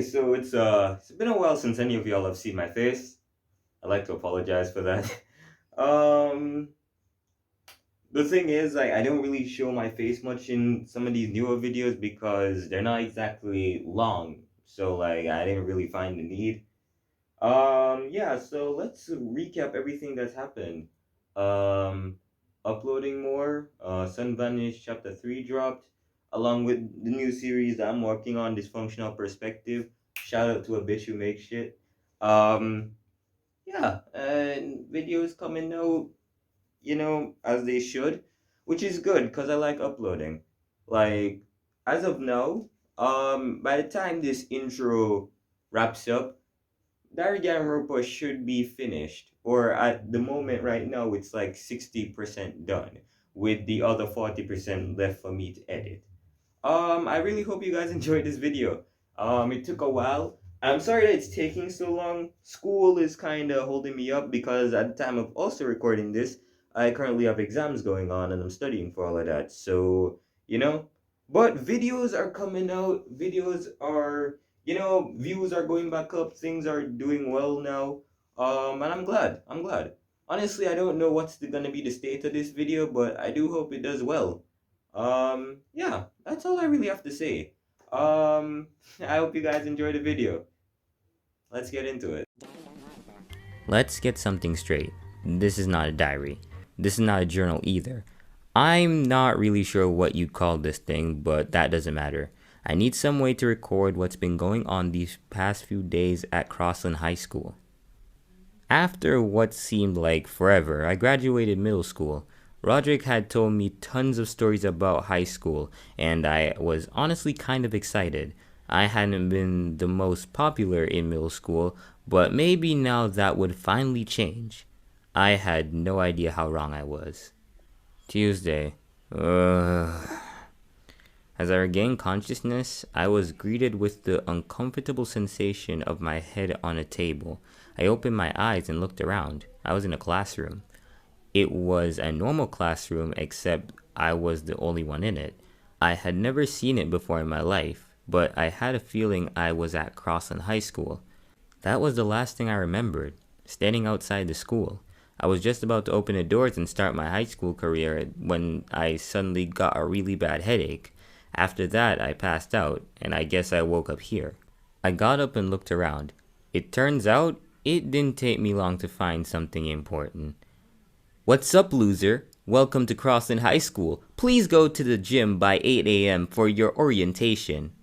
So it's been a while since any of y'all have seen my face. I'd like to apologize for that. Um the thing is, I don't really show my face much in some of these newer videos because they're not exactly long. So I didn't really find the need. Yeah, so let's recap everything that's happened. Um Uploading more, Sun Vanish chapter 3 dropped, along with the new series that I'm working on, Dysfunctional Perspective. Shout out to a bitch who makes shit. Um yeah, and videos coming out, as they should, which is good because I like uploading. Like, as of now, by the time this intro wraps up, Diaryganropa should be finished, or at the moment right now, it's like 60% done, with the other 40% left for me to edit. I really hope you guys enjoyed this video. It took a while. I'm sorry that it's taking so long. School is kind of holding me up because at the time of also recording this, I currently have exams going on and I'm studying for all of that. So, but videos are coming out. Videos are, views are going back up. Things are doing well now. And I'm glad. I'm glad. Honestly, I don't know what's gonna be the state of this video, but I do hope it does well. Yeah, that's all I really have to say. I hope you guys enjoy the video. Let's get into it. Let's get something straight. This is not a diary. This is not a journal either. I'm not really sure what you call this thing, but that doesn't matter. I need some way to record what's been going on these past few days at Crossland High School. After what seemed like forever, I graduated middle school. Roderick had told me tons of stories about high school, and I was honestly kind of excited. I hadn't been the most popular in middle school, but maybe now that would finally change. I had no idea how wrong I was. Tuesday. Ugh. As I regained consciousness, I was greeted with the uncomfortable sensation of my head on a table. I opened my eyes and looked around. I was in a classroom. It was a normal classroom, except I was the only one in it. I had never seen it before in my life, but I had a feeling I was at Crossland High School. That was the last thing I remembered, standing outside the school. I was just about to open the doors and start my high school career when I suddenly got a really bad headache. After that, I passed out, and I guess I woke up here. I got up and looked around. It turns out, it didn't take me long to find something important. "What's up, loser? Welcome to Crossland High School. Please go to the gym by 8 a.m. for your orientation."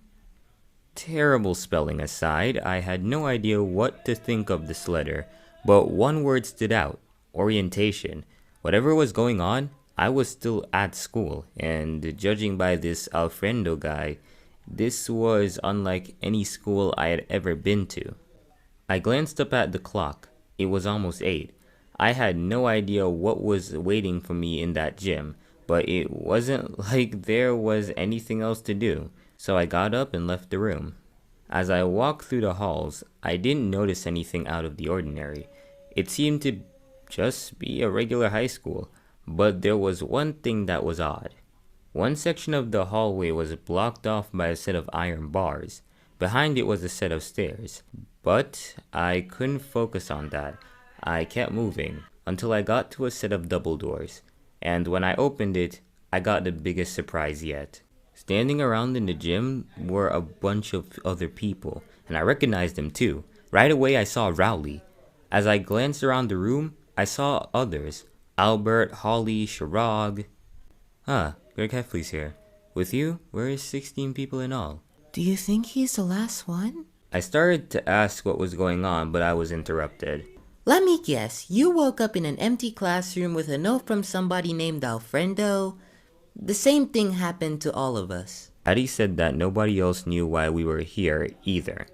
Terrible spelling aside, I had no idea what to think of this letter, but one word stood out: orientation. Whatever was going on, I was still at school, and judging by this Alfredo guy, this was unlike any school I had ever been to. I glanced up at the clock. It was almost 8. I had no idea what was waiting for me in that gym, but it wasn't like there was anything else to do, so I got up and left the room. As I walked through the halls, I didn't notice anything out of the ordinary. It seemed to just be a regular high school, but there was one thing that was odd. One section of the hallway was blocked off by a set of iron bars. Behind it was a set of stairs, but I couldn't focus on that. I kept moving until I got to a set of double doors, and when I opened it, I got the biggest surprise yet. Standing around in the gym were a bunch of other people, and I recognized them too. Right away I saw Rowley. As I glanced around the room, I saw others: Albert, Holly, Sharag. Greg Heffley's here. With you, we're 16 people in all. Do you think he's the last one? I started to ask what was going on, but I was interrupted. Let me guess, you woke up in an empty classroom with a note from somebody named Alfredo? The same thing happened to all of us. Addie said that nobody else knew why we were here either.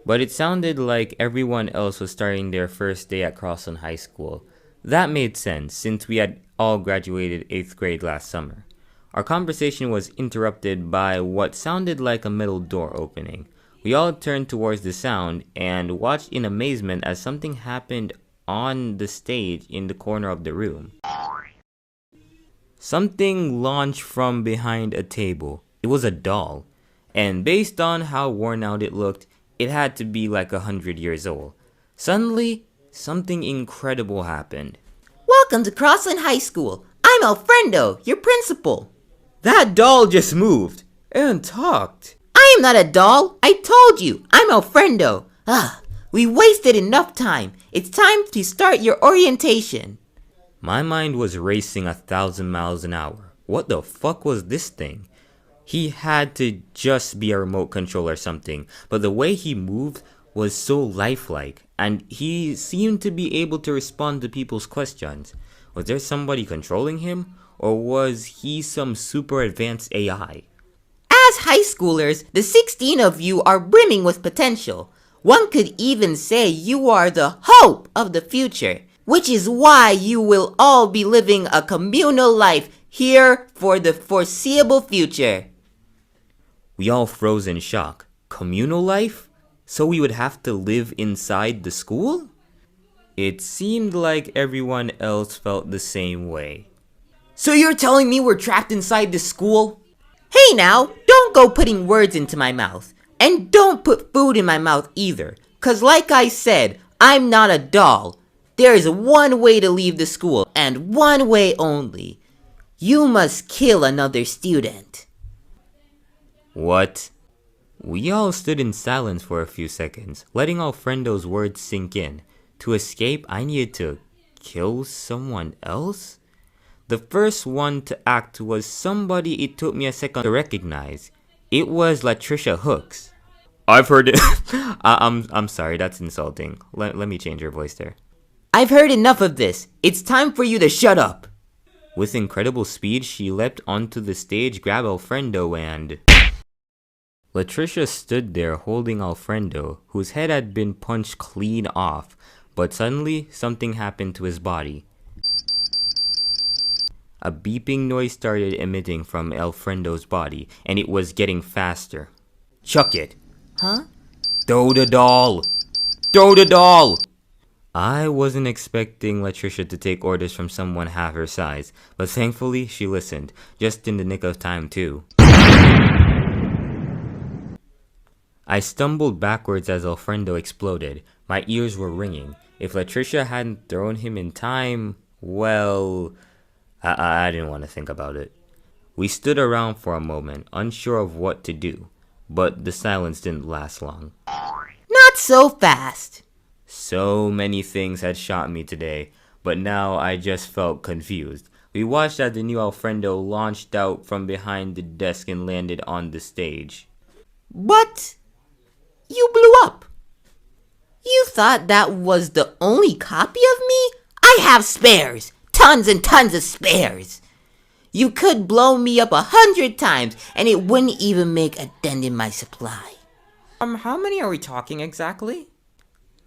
But it sounded like everyone else was starting their first day at Crossland High School. That made sense, since we had all graduated 8th grade last summer. Our conversation was interrupted by what sounded like a metal door opening. We all turned towards the sound and watched in amazement as something happened on the stage in the corner of the room. Something launched from behind a table. It was a doll, and based on how worn out it looked, it had to be like 100 years old. Suddenly, something incredible happened. Welcome to Crossland High School. I'm Alfredo, your principal. That doll just moved and talked. I am not a doll. I told you. I'm Alfredo. We wasted enough time. It's time to start your orientation. My mind was racing 1,000 miles an hour. What the fuck was this thing? He had to just be a remote control or something, but the way he moved was so lifelike, and he seemed to be able to respond to people's questions. Was there somebody controlling him, or was he some super advanced AI? As high schoolers, the 16 of you are brimming with potential. One could even say you are the hope of the future, which is why you will all be living a communal life here for the foreseeable future. We all froze in shock. Communal life? So we would have to live inside the school? It seemed like everyone else felt the same way. So you're telling me we're trapped inside the school? Hey now, don't go putting words into my mouth. And don't put food in my mouth either. 'Cause like I said, I'm not a doll. There is one way to leave the school, and one way only. You must kill another student. What? We all stood in silence for a few seconds, letting Alfredo's words sink in. To escape, I needed to kill someone else? The first one to act was somebody it took me a second to recognize. It was Latricia Hooks. I've heard it. I'm sorry, that's insulting. Let me change your voice there. I've heard enough of this. It's time for you to shut up. With incredible speed, she leapt onto the stage, grabbed Alfredo, and... Latricia stood there holding Alfredo, whose head had been punched clean off, but suddenly something happened to his body. A beeping noise started emitting from Alfredo's body, and it was getting faster. Chuck it. Huh? Throw the doll! Throw the doll! I wasn't expecting Latricia to take orders from someone half her size, but thankfully she listened, just in the nick of time too. I stumbled backwards as Alfredo exploded. My ears were ringing. If Latricia hadn't thrown him in time, well... I didn't want to think about it. We stood around for a moment, unsure of what to do, but the silence didn't last long. Not so fast. So many things had shot me today, but now I just felt confused. We watched as the new Alfredo launched out from behind the desk and landed on the stage. But you blew up. You thought that was the only copy of me? I have spares. Tons and tons of spares. You could blow me up 100 times and it wouldn't even make a dent in my supply. How many are we talking exactly?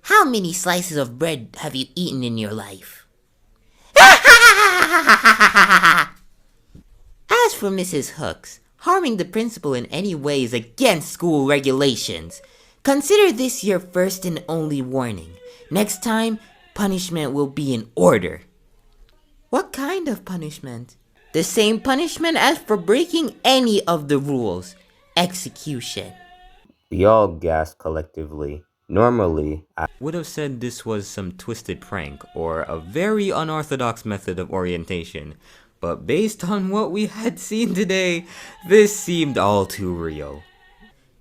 How many slices of bread have you eaten in your life? As for Mrs. Hooks, harming the principal in any way is against school regulations. Consider this your first and only warning. Next time, punishment will be in order. What kind of punishment? The same punishment as for breaking any of the rules. Execution. We all gasped collectively. Normally, I would have said this was some twisted prank or a very unorthodox method of orientation, but based on what we had seen today, this seemed all too real.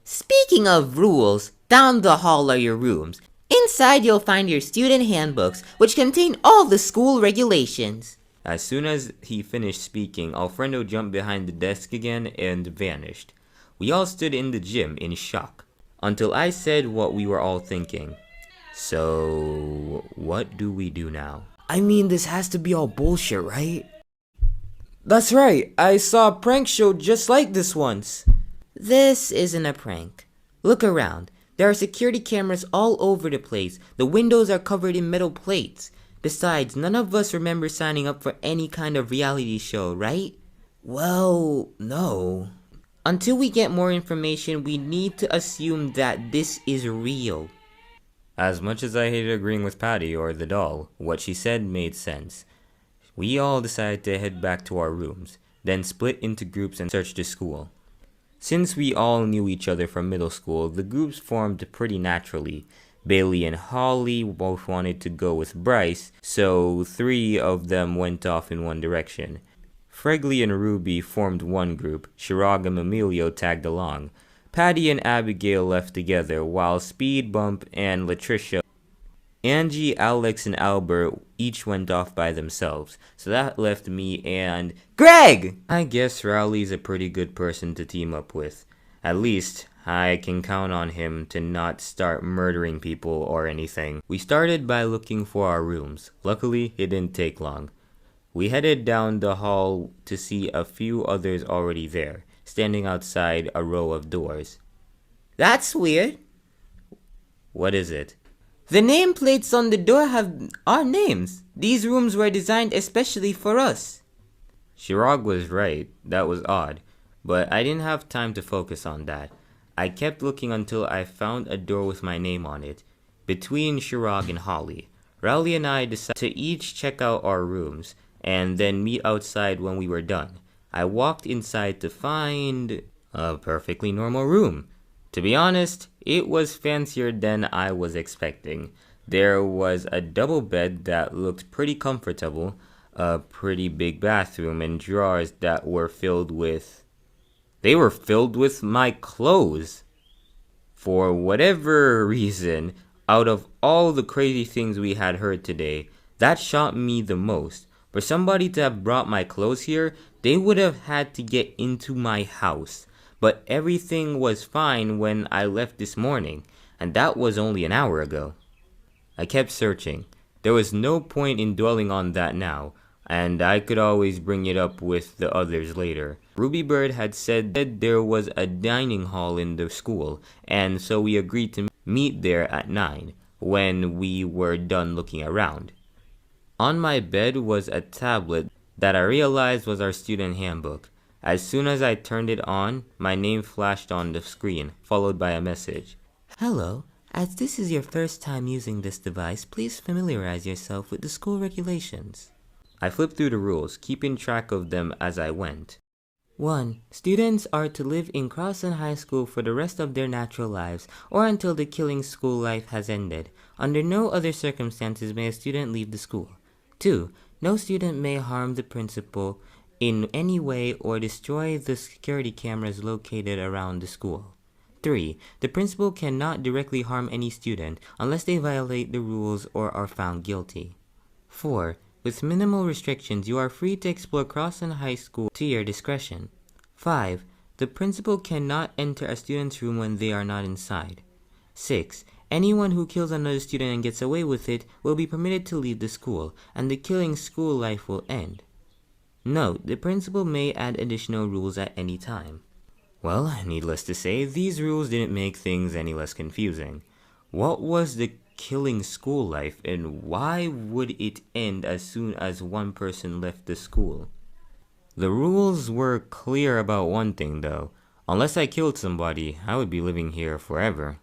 Speaking of rules, down the hall are your rooms. Inside you'll find your student handbooks, which contain all the school regulations. As soon as he finished speaking, Alfredo jumped behind the desk again and vanished. We all stood in the gym in shock, until I said what we were all thinking. So, what do we do now? I mean, this has to be all bullshit, right? That's right, I saw a prank show just like this once. This isn't a prank. Look around. There are security cameras all over the place. The windows are covered in metal plates. Besides, none of us remember signing up for any kind of reality show, right? Well, no. Until we get more information, we need to assume that this is real. As much as I hated agreeing with Patty or the doll, what she said made sense. We all decided to head back to our rooms, then split into groups and search the school. Since we all knew each other from middle school, the groups formed pretty naturally. Bailey and Holly both wanted to go with Bryce, so 3 of them went off in one direction. Fregley and Ruby formed one group. Chirag and Emilio tagged along. Patty and Abigail left together, while Speed Bump and Latricia, Angie, Alex, and Albert each went off by themselves. So that left me and Greg! I guess Rowley's a pretty good person to team up with. At least, I can count on him to not start murdering people or anything. We started by looking for our rooms. Luckily, it didn't take long. We headed down the hall to see a few others already there, standing outside a row of doors. That's weird. What is it? The nameplates on the door have our names. These rooms were designed especially for us. Chirag was right. That was odd. But I didn't have time to focus on that. I kept looking until I found a door with my name on it, between Chirag and Holly. Rowley and I decided to each check out our rooms, and then meet outside when we were done. I walked inside to find a perfectly normal room. To be honest, it was fancier than I was expecting. There was a double bed that looked pretty comfortable, a pretty big bathroom, and drawers that were filled with... They were filled with my clothes. For whatever reason, out of all the crazy things we had heard today, that shocked me the most. For somebody to have brought my clothes here, they would have had to get into my house. But everything was fine when I left this morning, and that was only an hour ago. I kept searching. There was no point in dwelling on that now, and I could always bring it up with the others later. Ruby Bird had said that there was a dining hall in the school, and so we agreed to meet there at 9, when we were done looking around. On my bed was a tablet that I realized was our student handbook. As soon as I turned it on, my name flashed on the screen, followed by a message. Hello. As this is your first time using this device, please familiarize yourself with the school regulations. I flipped through the rules, keeping track of them as I went. 1. Students are to live in Crossan High School for the rest of their natural lives, or until the killing school life has ended. Under no other circumstances may a student leave the school. 2. No student may harm the principal in any way or destroy the security cameras located around the school. 3. The principal cannot directly harm any student unless they violate the rules or are found guilty. 4. With minimal restrictions, you are free to explore Crossan High School to your discretion. 5. The principal cannot enter a student's room when they are not inside. 6. Anyone who kills another student and gets away with it will be permitted to leave the school, and the killing school life will end. Note, the principal may add additional rules at any time. Well, needless to say, these rules didn't make things any less confusing. What was the killing school life, and why would it end as soon as one person left the school? The rules were clear about one thing though. Unless I killed somebody, I would be living here forever.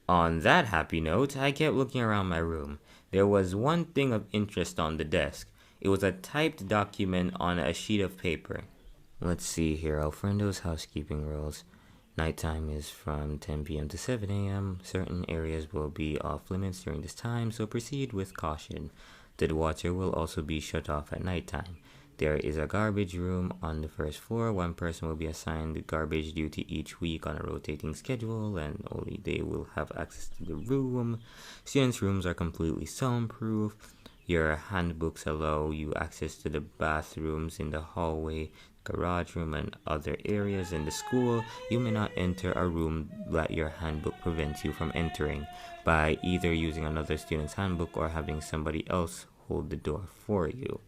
On that happy note, I kept looking around my room. There was one thing of interest on the desk. It was a typed document on a sheet of paper. Let's see here, Alfredo's housekeeping rules. Nighttime is from 10 p.m. to 7 a.m. Certain areas will be off limits during this time, so proceed with caution. The water will also be shut off at nighttime. There is a garbage room on the first floor. One person will be assigned garbage duty each week on a rotating schedule, and only they will have access to the room. Students' rooms are completely soundproof. Your handbooks allow you access to the bathrooms in the hallway, garage room, and other areas in the school. You may not enter a room that your handbook prevents you from entering by either using another student's handbook or having somebody else hold the door for you.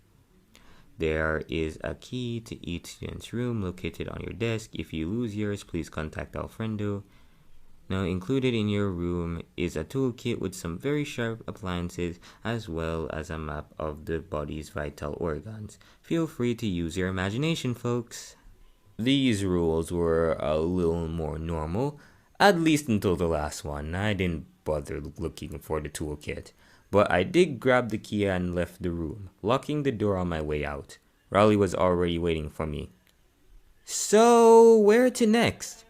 There is a key to each student's room located on your desk. If you lose yours, please contact Alfredo. Now, included in your room is a toolkit with some very sharp appliances, as well as a map of the body's vital organs. Feel free to use your imagination, folks. These rules were a little more normal, at least until the last one. I didn't bother looking for the toolkit, but I did grab the key and left the room, locking the door on my way out. Rowley was already waiting for me. So, where to next?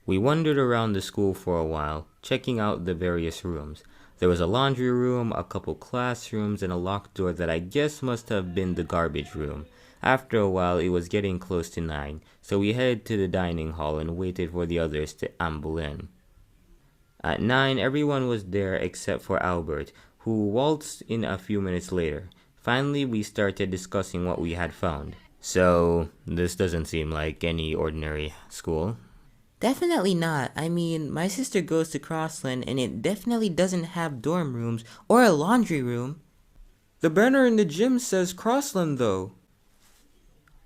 We wandered around the school for a while, checking out the various rooms. There was a laundry room, a couple classrooms, and a locked door that I guess must have been the garbage room. After a while, it was getting close to 9, so we headed to the dining hall and waited for the others to amble in. At 9, everyone was there except for Albert, who waltzed in a few minutes later. Finally, we started discussing what we had found. So, this doesn't seem like any ordinary school. Definitely not. I mean, my sister goes to Crossland and it definitely doesn't have dorm rooms or a laundry room. The banner in the gym says Crossland though.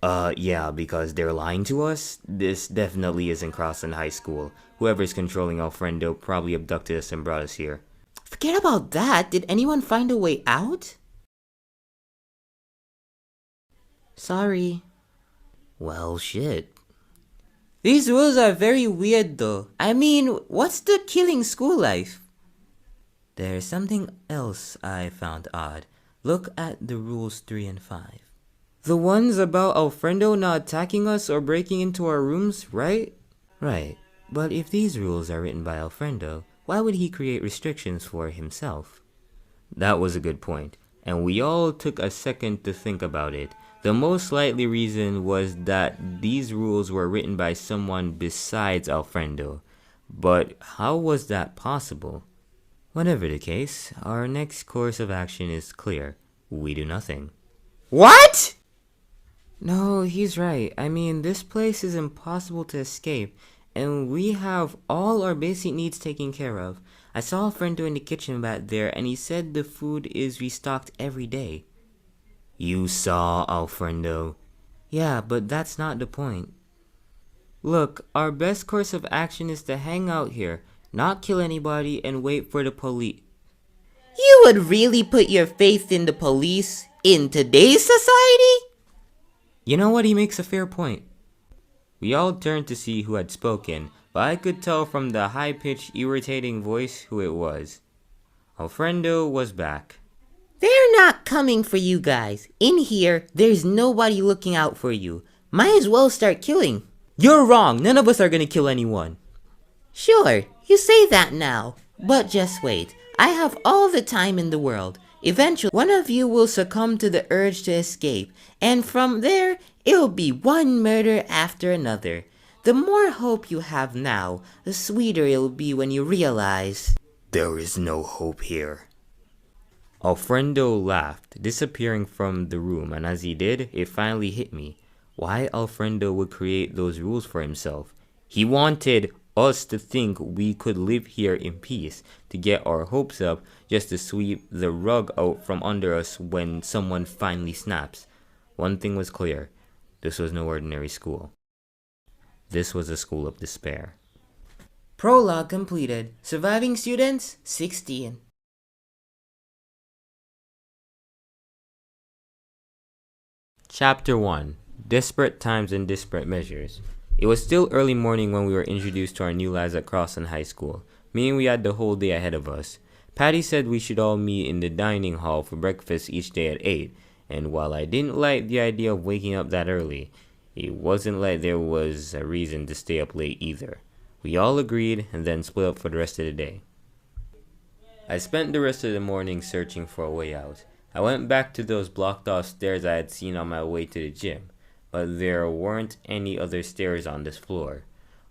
Yeah, because they're lying to us. This definitely isn't Crossland High School. Whoever's controlling Alfredo probably abducted us and brought us here. Forget about that. Did anyone find a way out? Sorry. Well, shit. These rules are very weird though. I mean, what's the killing school life? There's something else I found odd. Look at the rules 3 and 5. The ones about Alfredo not attacking us or breaking into our rooms, right? Right, but if these rules are written by Alfredo, why would he create restrictions for himself? That was a good point, and we all took a second to think about it. The most likely reason was that these rules were written by someone besides Alfredo. But how was that possible? Whatever the case, our next course of action is clear. We do nothing. What? No, he's right. I mean, this place is impossible to escape, and we have all our basic needs taken care of. I saw Alfredo in the kitchen back there, and he said the food is restocked every day. You saw Alfredo? Yeah, but that's not the point. Look, our best course of action is to hang out here, not kill anybody, and wait for the police. You would really put your faith in the police in today's society? You know what? He makes a fair point. We all turned to see who had spoken, but I could tell from the high-pitched, irritating voice who it was. Alfredo was back. They're not coming for you guys. In here, there's nobody looking out for you. Might as well start killing. You're wrong. None of us are gonna kill anyone. Sure, you say that now. But just wait. I have all the time in the world. Eventually, one of you will succumb to the urge to escape. And from there, it'll be one murder after another. The more hope you have now, the sweeter it'll be when you realize... There is no hope here. Alfredo laughed, disappearing from the room, and as he did, it finally hit me. Why Alfredo would create those rules for himself? He wanted us to think we could live here in peace, to get our hopes up, just to sweep the rug out from under us when someone finally snaps. One thing was clear. This was no ordinary school. This was a school of despair. Prologue completed. Surviving students, 16. Chapter 1. Desperate Times and Desperate Measures. It was still early morning when we were introduced to our new lads at Crossland High School, meaning we had the whole day ahead of us. Patty said we should all meet in the dining hall for breakfast each day at 8, and while I didn't like the idea of waking up that early, it wasn't like there was a reason to stay up late either. We all agreed and then split up for the rest of the day. I spent the rest of the morning searching for a way out. I went back to those blocked off stairs I had seen on my way to the gym, but there weren't any other stairs on this floor.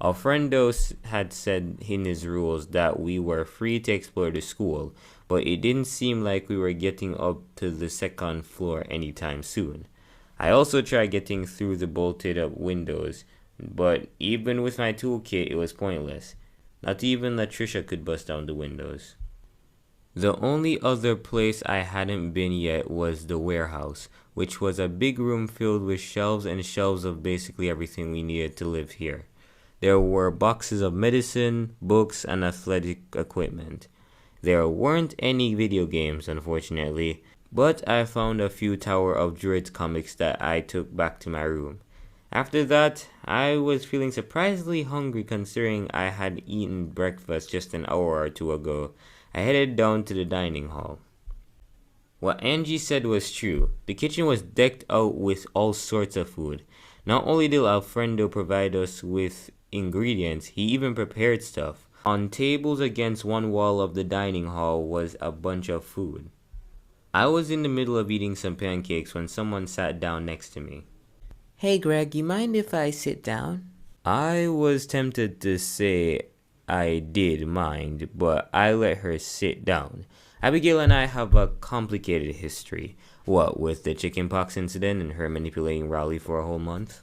Alfredo had said in his rules that we were free to explore the school, but it didn't seem like we were getting up to the second floor anytime soon. I also tried getting through the bolted up windows, but even with my toolkit it was pointless. Not even Latricia could bust down the windows. The only other place I hadn't been yet was the warehouse, which was a big room filled with shelves and shelves of basically everything we needed to live here. There were boxes of medicine, books, and athletic equipment. There weren't any video games, unfortunately, but I found a few Tower of Druids comics that I took back to my room. After that, I was feeling surprisingly hungry considering I had eaten breakfast just an hour or two ago. I headed down to the dining hall. What Angie said was true. The kitchen was decked out with all sorts of food. Not only did Alfredo provide us with ingredients, he even prepared stuff. On tables against one wall of the dining hall was a bunch of food. I was in the middle of eating some pancakes when someone sat down next to me. Hey Greg, you mind if I sit down? I was tempted to say I did mind, but I let her sit down. Abigail and I have a complicated history. What, with the chickenpox incident and her manipulating Rowley for a whole month?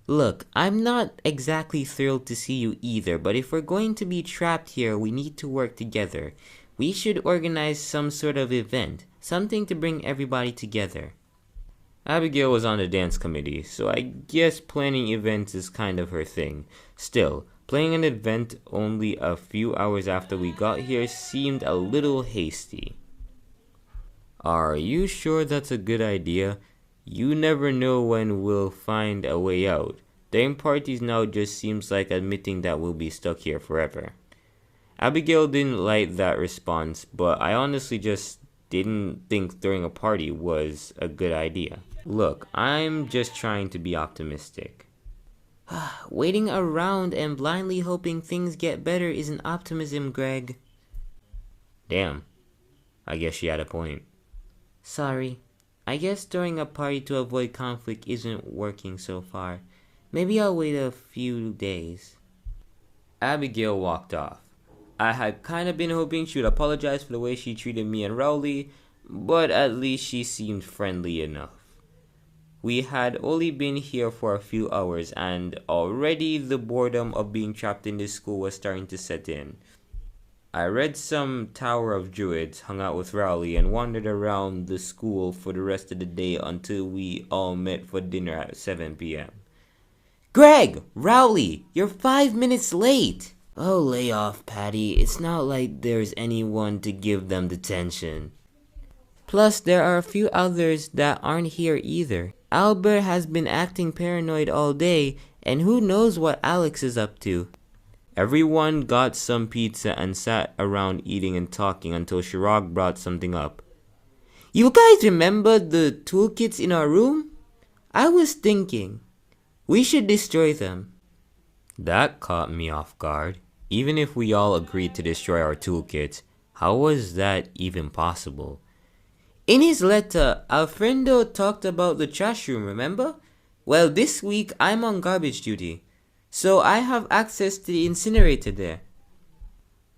Look, I'm not exactly thrilled to see you either, but if we're going to be trapped here, we need to work together. We should organize some sort of event, something to bring everybody together. Abigail was on the dance committee, so I guess planning events is kind of her thing. Still, planning an event only a few hours after we got here seemed a little hasty. Are you sure that's a good idea? You never know when we'll find a way out. Throwing parties now just seems like admitting that we'll be stuck here forever. Abigail didn't like that response, but I honestly just didn't think throwing a party was a good idea. Look, I'm just trying to be optimistic. Waiting around and blindly hoping things get better isn't optimism, Greg. Damn, I guess she had a point. Sorry. I guess throwing a party to avoid conflict isn't working so far. Maybe I'll wait a few days. Abigail walked off. I had kind of been hoping she would apologize for the way she treated me and Rowley, but at least she seemed friendly enough. We had only been here for a few hours, and already the boredom of being trapped in this school was starting to set in. I read some Tower of Druids, hung out with Rowley, and wandered around the school for the rest of the day until we all met for dinner at 7 p.m. Greg! Rowley! You're 5 minutes late! Oh, lay off, Patty. It's not like there's anyone to give them detention. Plus, there are a few others that aren't here either. Albert has been acting paranoid all day, and who knows what Alex is up to. Everyone got some pizza and sat around eating and talking until Chirag brought something up. You guys remember the toolkits in our room? I was thinking, we should destroy them. That caught me off guard. Even if we all agreed to destroy our toolkits, how was that even possible? In his letter, Alfredo talked about the trash room, remember? Well, this week I'm on garbage duty, so I have access to the incinerator there.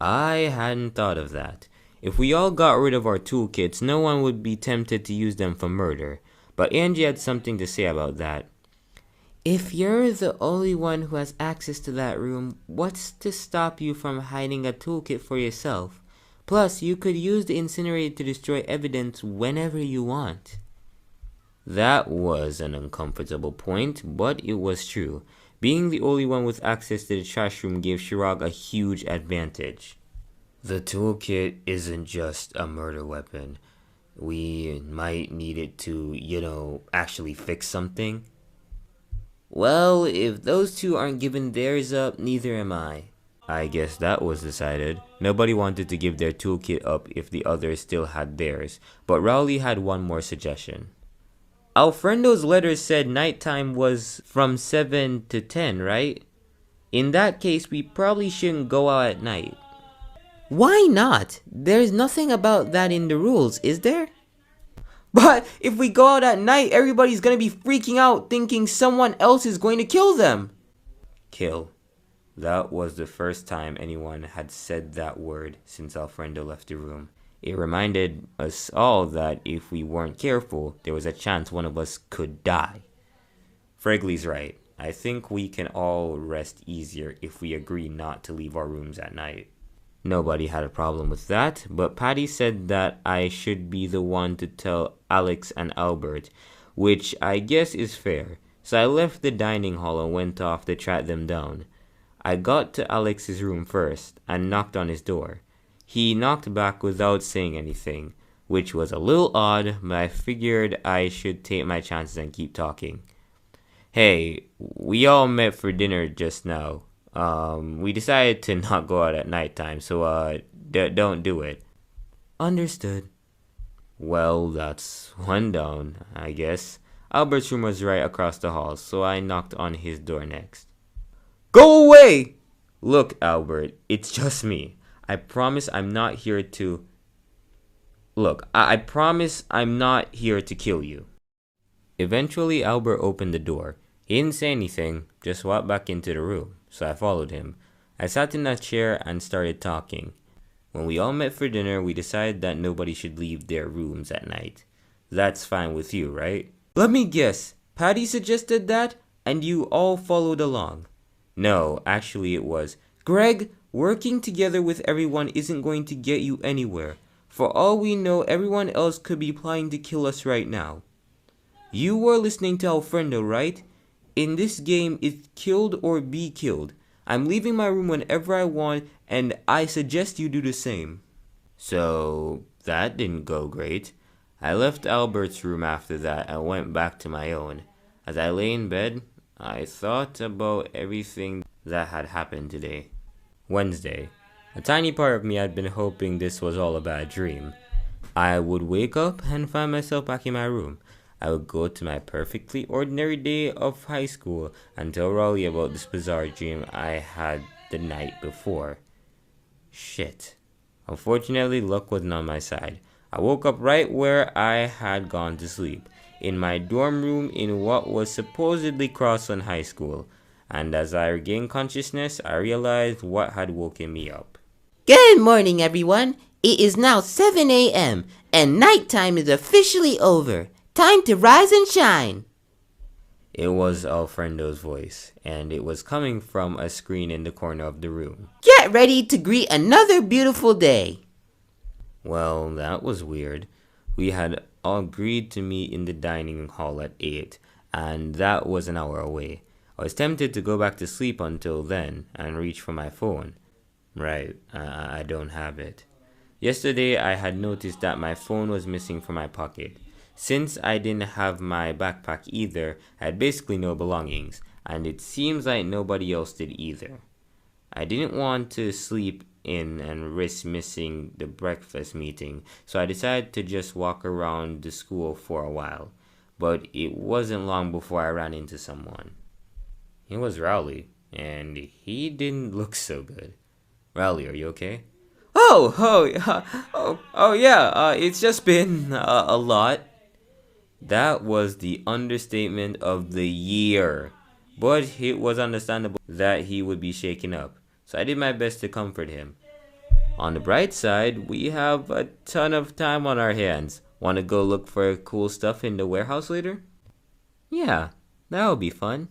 I hadn't thought of that. If we all got rid of our toolkits, no one would be tempted to use them for murder. But Angie had something to say about that. If you're the only one who has access to that room, what's to stop you from hiding a toolkit for yourself? Plus, you could use the incinerator to destroy evidence whenever you want. That was an uncomfortable point, but it was true. Being the only one with access to the trash room gave Chirag a huge advantage. The toolkit isn't just a murder weapon. We might need it to, actually fix something. Well, if those two aren't giving theirs up, neither am I. I guess that was decided. Nobody wanted to give their toolkit up if the others still had theirs, but Rowley had one more suggestion. Alfredo's letter said nighttime was from 7 to 10, right? In that case, we probably shouldn't go out at night. Why not? There's nothing about that in the rules, is there? But if we go out at night, everybody's gonna be freaking out thinking someone else is going to kill them. Kill. That was the first time anyone had said that word since Alfredo left the room. It reminded us all that if we weren't careful, there was a chance one of us could die. Fregley's right. I think we can all rest easier if we agree not to leave our rooms at night. Nobody had a problem with that, but Patty said that I should be the one to tell Alex and Albert, which I guess is fair. So I left the dining hall and went off to track them down. I got to Alex's room first and knocked on his door. He knocked back without saying anything, which was a little odd, but I figured I should take my chances and keep talking. Hey, we all met for dinner just now. We decided to not go out at nighttime, so don't do it. Understood. Well, that's one down, I guess. Albert's room was right across the hall, so I knocked on his door next. Go away! Look, Albert, it's just me. I promise I'm not here to... I promise I'm not here to kill you. Eventually, Albert opened the door. He didn't say anything, just walked back into the room, so I followed him. I sat in a chair and started talking. When we all met for dinner, we decided that nobody should leave their rooms at night. That's fine with you, right? Let me guess. Patty suggested that, and you all followed along. No, actually it was. Greg, working together with everyone isn't going to get you anywhere. For all we know, everyone else could be planning to kill us right now. You were listening to Alfredo, right? In this game, it's killed or be killed. I'm leaving my room whenever I want, and I suggest you do the same. So, that didn't go great. I left Albert's room after that and went back to my own. As I lay in bed, I thought about everything that had happened today. Wednesday. A tiny part of me had been hoping this was all a bad dream. I would wake up and find myself back in my room. I would go to my perfectly ordinary day of high school and tell Rowley about this bizarre dream I had the night before. Shit. Unfortunately, luck wasn't on my side. I woke up right where I had gone to sleep, in my dorm room in what was supposedly Crossland High School. And as I regained consciousness, I realized what had woken me up. Good morning, everyone. It is now 7 a.m. and nighttime is officially over. Time to rise and shine. It was Alfredo's voice, and it was coming from a screen in the corner of the room. Get ready to greet another beautiful day. Well, that was weird. We had agreed to meet in the dining hall at 8, and that was an hour away. I was tempted to go back to sleep until then and reach for my phone. Right, I don't have it. Yesterday, I had noticed that my phone was missing from my pocket. Since I didn't have my backpack either, I had basically no belongings, and it seems like nobody else did either. I didn't want to sleep in and risk missing the breakfast meeting, so I decided to just walk around the school for a while. But it wasn't long before I ran into someone. It was Rowley, and he didn't look so good. Rowley, are you okay? Yeah, it's just been a lot. That was the understatement of the year. But it was understandable that he would be shaken up, so I did my best to comfort him. On the bright side, we have a ton of time on our hands. Want to go look for cool stuff in the warehouse later? Yeah, that would be fun.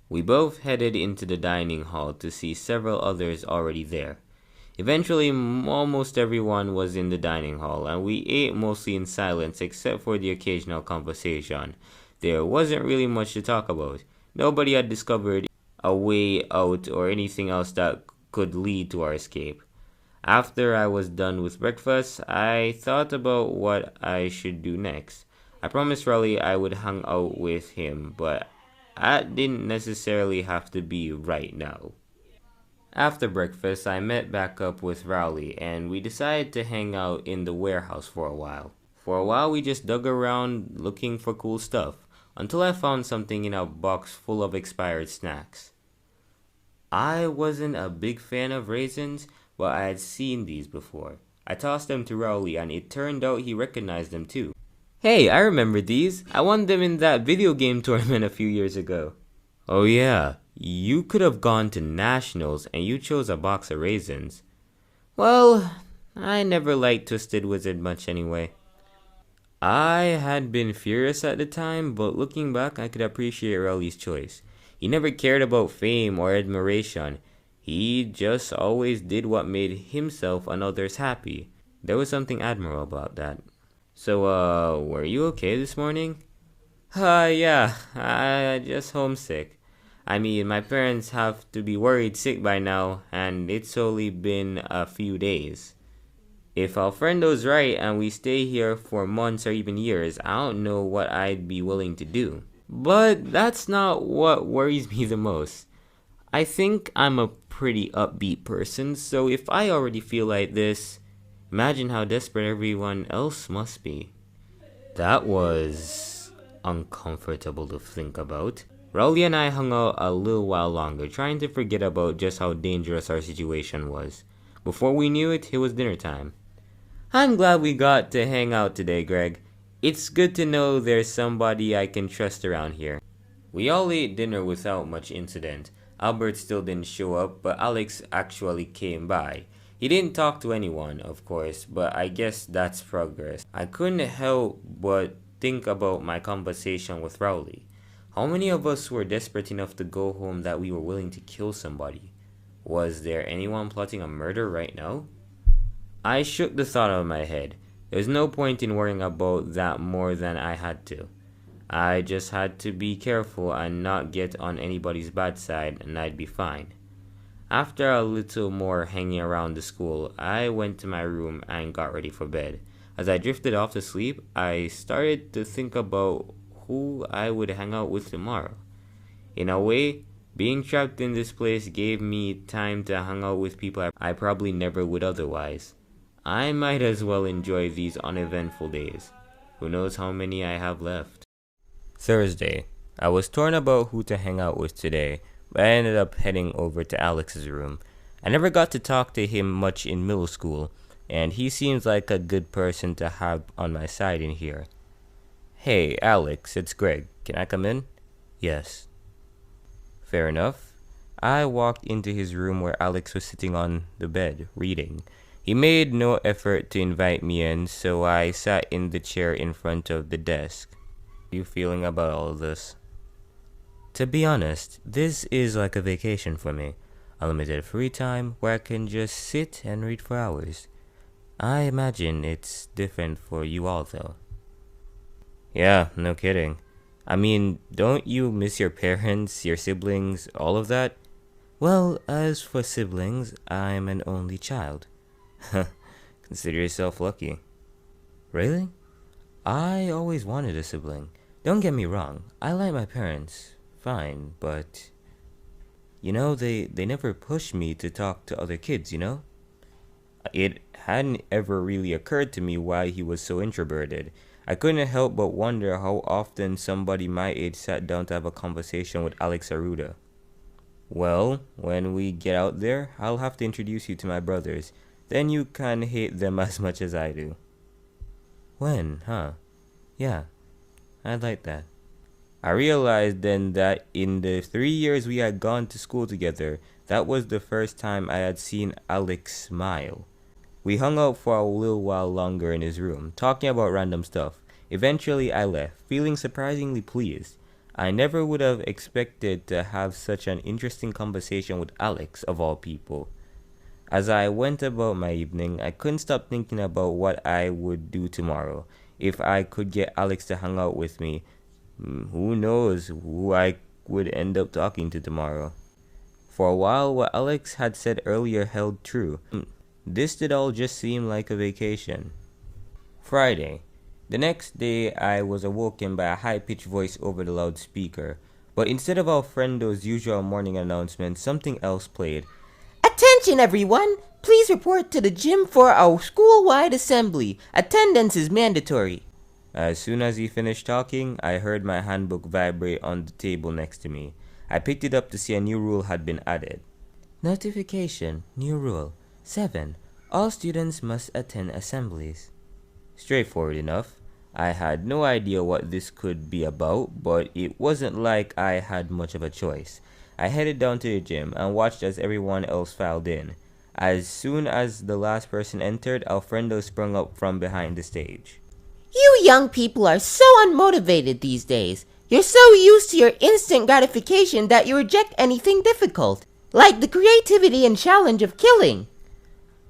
We both headed into the dining hall to see several others already there. Eventually, almost everyone was in the dining hall, and we ate mostly in silence except for the occasional conversation. There wasn't really much to talk about. Nobody had discovered a way out or anything else that could lead to our escape. After I was done with breakfast, I thought about what I should do next. I promised Rowley I would hang out with him, but that didn't necessarily have to be right now. After breakfast, I met back up with Rowley, and we decided to hang out in the warehouse for a while. For a while, we just dug around looking for cool stuff, until I found something in a box full of expired snacks. I wasn't a big fan of raisins, but I had seen these before. I tossed them to Rowley, and it turned out he recognized them too. Hey, I remember these. I won them in that video game tournament a few years ago. Oh yeah, you could have gone to nationals and you chose a box of raisins. Well, I never liked Twisted Wizard much anyway. I had been furious at the time, but looking back, I could appreciate Rowley's choice. He never cared about fame or admiration. He just always did what made himself and others happy. There was something admirable about that. So, were you okay this morning? Yeah, I just homesick. I mean, my parents have to be worried sick by now, and it's only been a few days. If Alfredo's right and we stay here for months or even years, I don't know what I'd be willing to do. But that's not what worries me the most. I think I'm a pretty upbeat person, so if I already feel like this, imagine how desperate everyone else must be. That was uncomfortable to think about. Rowley and I hung out a little while longer, trying to forget about just how dangerous our situation was. Before we knew it, it was dinner time. I'm glad we got to hang out today, Greg. It's good to know there's somebody I can trust around here. We all ate dinner without much incident. Albert still didn't show up, but Alex actually came by. He didn't talk to anyone, of course, but I guess that's progress. I couldn't help but think about my conversation with Rowley. How many of us were desperate enough to go home that we were willing to kill somebody? Was there anyone plotting a murder right now? I shook the thought out of my head. There's no point in worrying about that more than I had to. I just had to be careful and not get on anybody's bad side, and I'd be fine. After a little more hanging around the school, I went to my room and got ready for bed. As I drifted off to sleep, I started to think about who I would hang out with tomorrow. In a way, being trapped in this place gave me time to hang out with people I probably never would otherwise. I might as well enjoy these uneventful days. Who knows how many I have left. Thursday. I was torn about who to hang out with today, but I ended up heading over to Alex's room. I never got to talk to him much in middle school, and he seems like a good person to have on my side in here. Hey, Alex, it's Greg. Can I come in? Yes. Fair enough. I walked into his room where Alex was sitting on the bed, reading. He made no effort to invite me in, so I sat in the chair in front of the desk. How are you feeling about all of this? To be honest, this is like a vacation for me. Unlimited free time where I can just sit and read for hours. I imagine it's different for you all though. Yeah, no kidding. I mean, don't you miss your parents, your siblings, all of that? Well, as for siblings, I'm an only child. Consider yourself lucky. Really? I always wanted a sibling. Don't get me wrong, I like my parents, fine, but... You know, they never pushed me to talk to other kids, you know? It hadn't ever really occurred to me why he was so introverted. I couldn't help but wonder how often somebody my age sat down to have a conversation with Alex Aruda. Well, when we get out there, I'll have to introduce you to my brothers. Then you can hate them as much as I do. When, huh? Yeah, I'd like that. I realized then that in the 3 years we had gone to school together, that was the first time I had seen Alex smile. We hung out for a little while longer in his room, talking about random stuff. Eventually I left, feeling surprisingly pleased. I never would have expected to have such an interesting conversation with Alex, of all people. As I went about my evening, I couldn't stop thinking about what I would do tomorrow. If I could get Alex to hang out with me, who knows who I would end up talking to tomorrow. For a while, what Alex had said earlier held true. This did all just seem like a vacation. Friday. The next day, I was awoken by a high-pitched voice over the loudspeaker. But instead of our friendo's usual morning announcement, something else played. Attention everyone! Please report to the gym for our school-wide assembly. Attendance is mandatory. As soon as he finished talking, I heard my handbook vibrate on the table next to me. I picked it up to see a new rule had been added. Notification, new rule. 7. All students must attend assemblies. Straightforward enough. I had no idea what this could be about, but it wasn't like I had much of a choice. I headed down to the gym and watched as everyone else filed in. As soon as the last person entered, Alfredo sprung up from behind the stage. You young people are so unmotivated these days. You're so used to your instant gratification that you reject anything difficult, like the creativity and challenge of killing.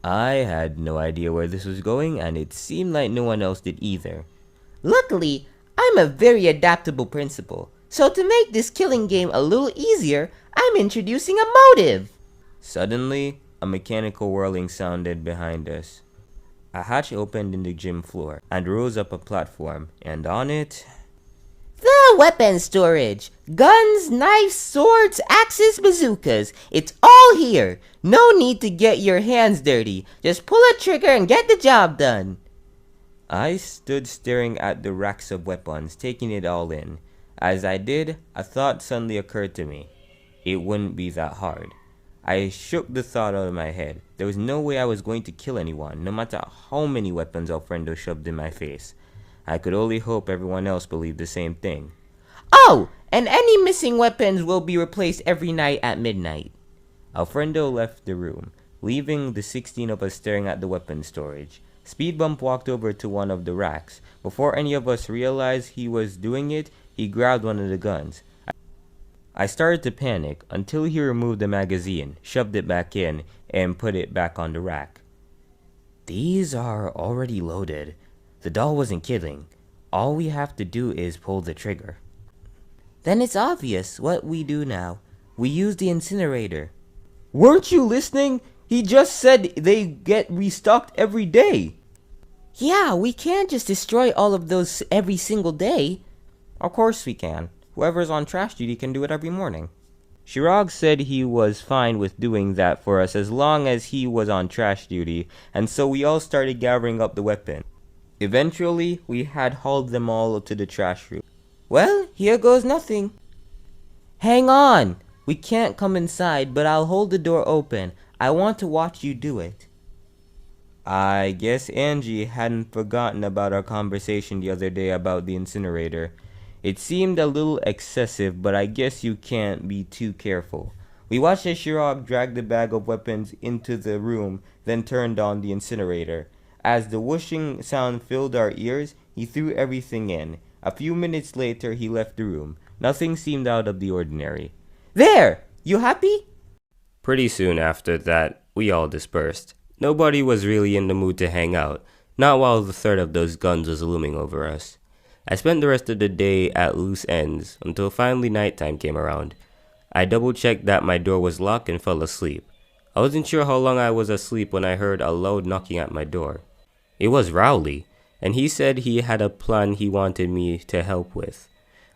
I had no idea where this was going, and it seemed like no one else did either. Luckily, I'm a very adaptable principal, so to make this killing game a little easier, I'm introducing a motive. Suddenly, a mechanical whirling sounded behind us. A hatch opened in the gym floor and rose up a platform, and on it... The weapon storage. Guns, knives, swords, axes, bazookas. It's all here. No need to get your hands dirty. Just pull a trigger and get the job done. I stood staring at the racks of weapons, taking it all in. As I did, a thought suddenly occurred to me. It wouldn't be that hard. I shook the thought out of my head. There was no way I was going to kill anyone, no matter how many weapons Alfredo shoved in my face. I could only hope everyone else believed the same thing. Oh, and any missing weapons will be replaced every night at midnight. Alfredo left the room, leaving the 16 of us staring at the weapons storage. Speed Bump walked over to one of the racks. Before any of us realized he was doing it, he grabbed one of the guns. I started to panic until he removed the magazine, shoved it back in, and put it back on the rack. These are already loaded. The doll wasn't kidding. All we have to do is pull the trigger. Then it's obvious what we do now. We use the incinerator. Weren't you listening? He just said they get restocked every day. Yeah, we can't just destroy all of those every single day. Of course we can. Whoever's on trash duty can do it every morning. Chirag said he was fine with doing that for us as long as he was on trash duty, and so we all started gathering up the weapons. Eventually, we had hauled them all to the trash room. Well, here goes nothing. Hang on! We can't come inside, but I'll hold the door open. I want to watch you do it. I guess Angie hadn't forgotten about our conversation the other day about the incinerator. It seemed a little excessive, but I guess you can't be too careful. We watched as Chirag dragged the bag of weapons into the room, then turned on the incinerator. As the whooshing sound filled our ears, he threw everything in. A few minutes later, he left the room. Nothing seemed out of the ordinary. There! You happy? Pretty soon after that, we all dispersed. Nobody was really in the mood to hang out, not while the threat of those guns was looming over us. I spent the rest of the day at loose ends until finally nighttime came around. I double-checked that my door was locked and fell asleep. I wasn't sure how long I was asleep when I heard a loud knocking at my door. It was Rowley, and he said he had a plan he wanted me to help with.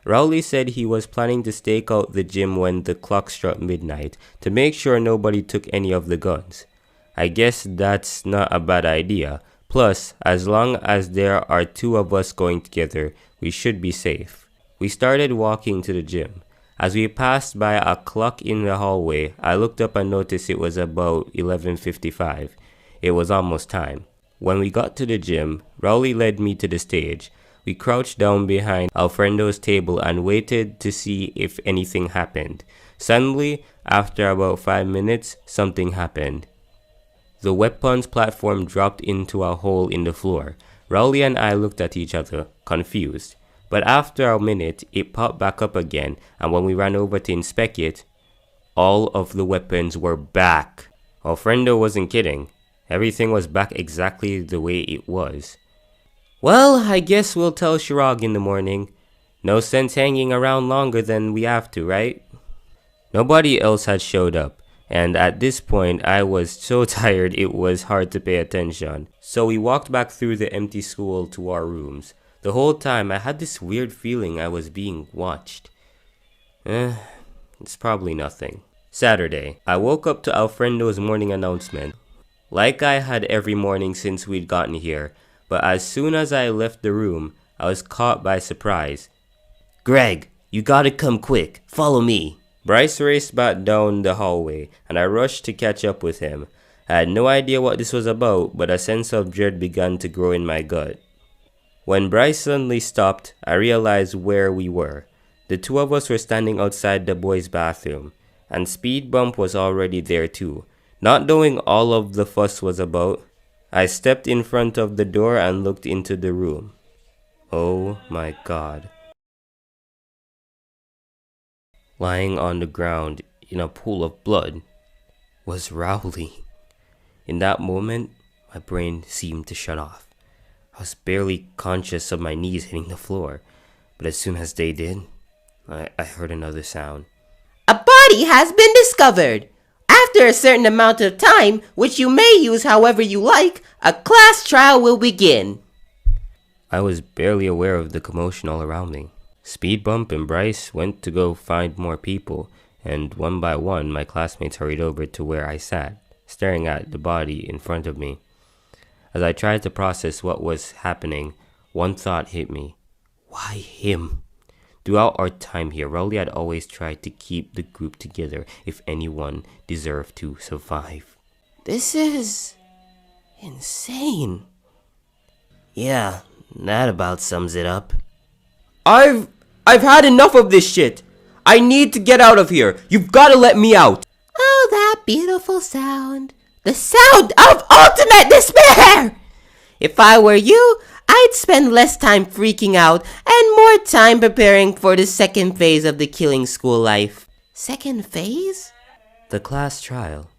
Rowley said he was planning to stake out the gym when the clock struck midnight to make sure nobody took any of the guns. I guess that's not a bad idea. Plus, as long as there are two of us going together, we should be safe. We started walking to the gym. As we passed by a clock in the hallway, I looked up and noticed it was about 11:55. It was almost time. When we got to the gym, Rowley led me to the stage. We crouched down behind Alfredo's table and waited to see if anything happened. Suddenly, after about 5 minutes, something happened. The weapons platform dropped into a hole in the floor. Rowley and I looked at each other, confused. But after a minute, it popped back up again, and when we ran over to inspect it, all of the weapons were back. Alfredo wasn't kidding. Everything was back exactly the way it was. Well, I guess we'll tell Chirag in the morning. No sense hanging around longer than we have to, right? Nobody else had showed up, and at this point I was so tired it was hard to pay attention. So we walked back through the empty school to our rooms. The whole time I had this weird feeling I was being watched. It's probably nothing. Saturday, I woke up to Alfredo's morning announcement. Like I had every morning since we'd gotten here, but as soon as I left the room, I was caught by surprise. Greg, you gotta come quick. Follow me. Bryce raced back down the hallway, and I rushed to catch up with him. I had no idea what this was about, but a sense of dread began to grow in my gut. When Bryce suddenly stopped, I realized where we were. The two of us were standing outside the boys' bathroom, and Speed Bump was already there too. Not knowing all of the fuss was about, I stepped in front of the door and looked into the room. Oh my God. Lying on the ground in a pool of blood was Rowley. In that moment, my brain seemed to shut off. I was barely conscious of my knees hitting the floor, but as soon as they did, I heard another sound. A body has been discovered. After a certain amount of time, which you may use however you like, a class trial will begin. I was barely aware of the commotion all around me. Speed Bump and Bryce went to go find more people, and one by one my classmates hurried over to where I sat, staring at the body in front of me. As I tried to process what was happening, one thought hit me. Why him? Throughout our time here, Rowley had always tried to keep the group together if anyone deserved to survive. This is insane. Yeah, that about sums it up. I've had enough of this shit. I need to get out of here. You've got to let me out. Oh, that beautiful sound. The sound of ultimate despair! If I were you, I'd spend less time freaking out and more time preparing for the second phase of the killing school life. Second phase? The class trial.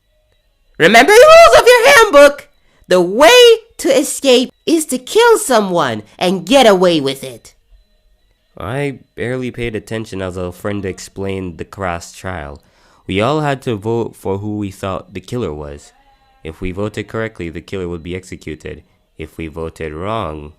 Remember the rules of your handbook! The way to escape is to kill someone and get away with it. I barely paid attention as our friend explained the class trial. We all had to vote for who we thought the killer was. If we voted correctly, the killer would be executed. If we voted wrong,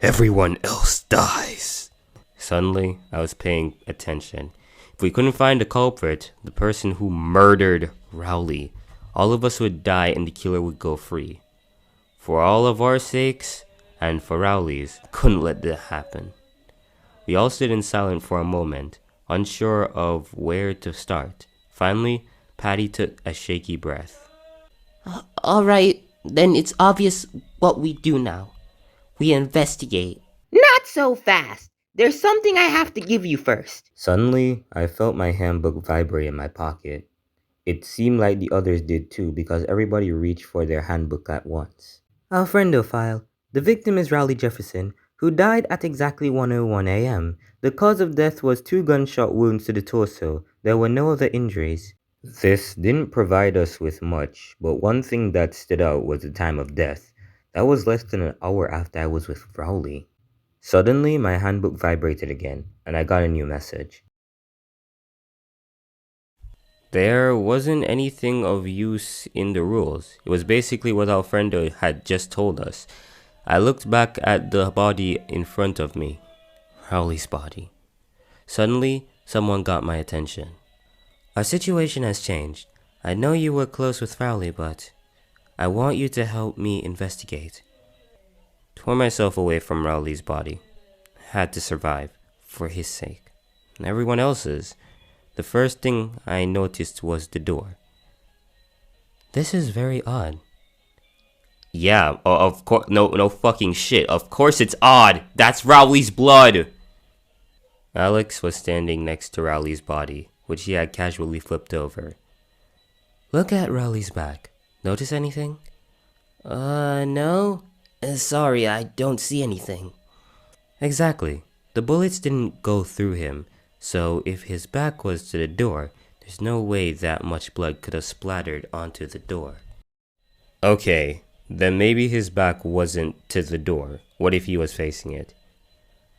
everyone else dies. Suddenly, I was paying attention. If we couldn't find the culprit, the person who murdered Rowley, all of us would die and the killer would go free. For all of our sakes, and for Rowley's, couldn't let that happen. We all stood in silence for a moment, unsure of where to start. Finally, Patty took a shaky breath. Alright, then it's obvious what we do now. We investigate. Not so fast. There's something I have to give you first. Suddenly, I felt my handbook vibrate in my pocket. It seemed like the others did too because everybody reached for their handbook at once. Alfredo file. The victim is Rowley Jefferson, who died at exactly 1:01 a.m. The cause of death was 2 gunshot wounds to the torso. There were no other injuries. This didn't provide us with much, but one thing that stood out was the time of death. That was less than an hour after I was with Rowley. Suddenly, my handbook vibrated again, and I got a new message. There wasn't anything of use in the rules. It was basically what Alfredo had just told us. I looked back at the body in front of me. Rowley's body. Suddenly, someone got my attention. Our situation has changed. I know you were close with Rowley, but I want you to help me investigate. Tore myself away from Rowley's body. Had to survive, for his sake. And everyone else's. The first thing I noticed was the door. This is very odd. Yeah, of course. No fucking shit. Of course it's odd. That's Rowley's blood. Alex was standing next to Rowley's body, which he had casually flipped over. Look at Rowley's back. Notice anything? No. Sorry, I don't see anything. Exactly. The bullets didn't go through him, so if his back was to the door, there's no way that much blood could have splattered onto the door. Okay, then maybe his back wasn't to the door. What if he was facing it?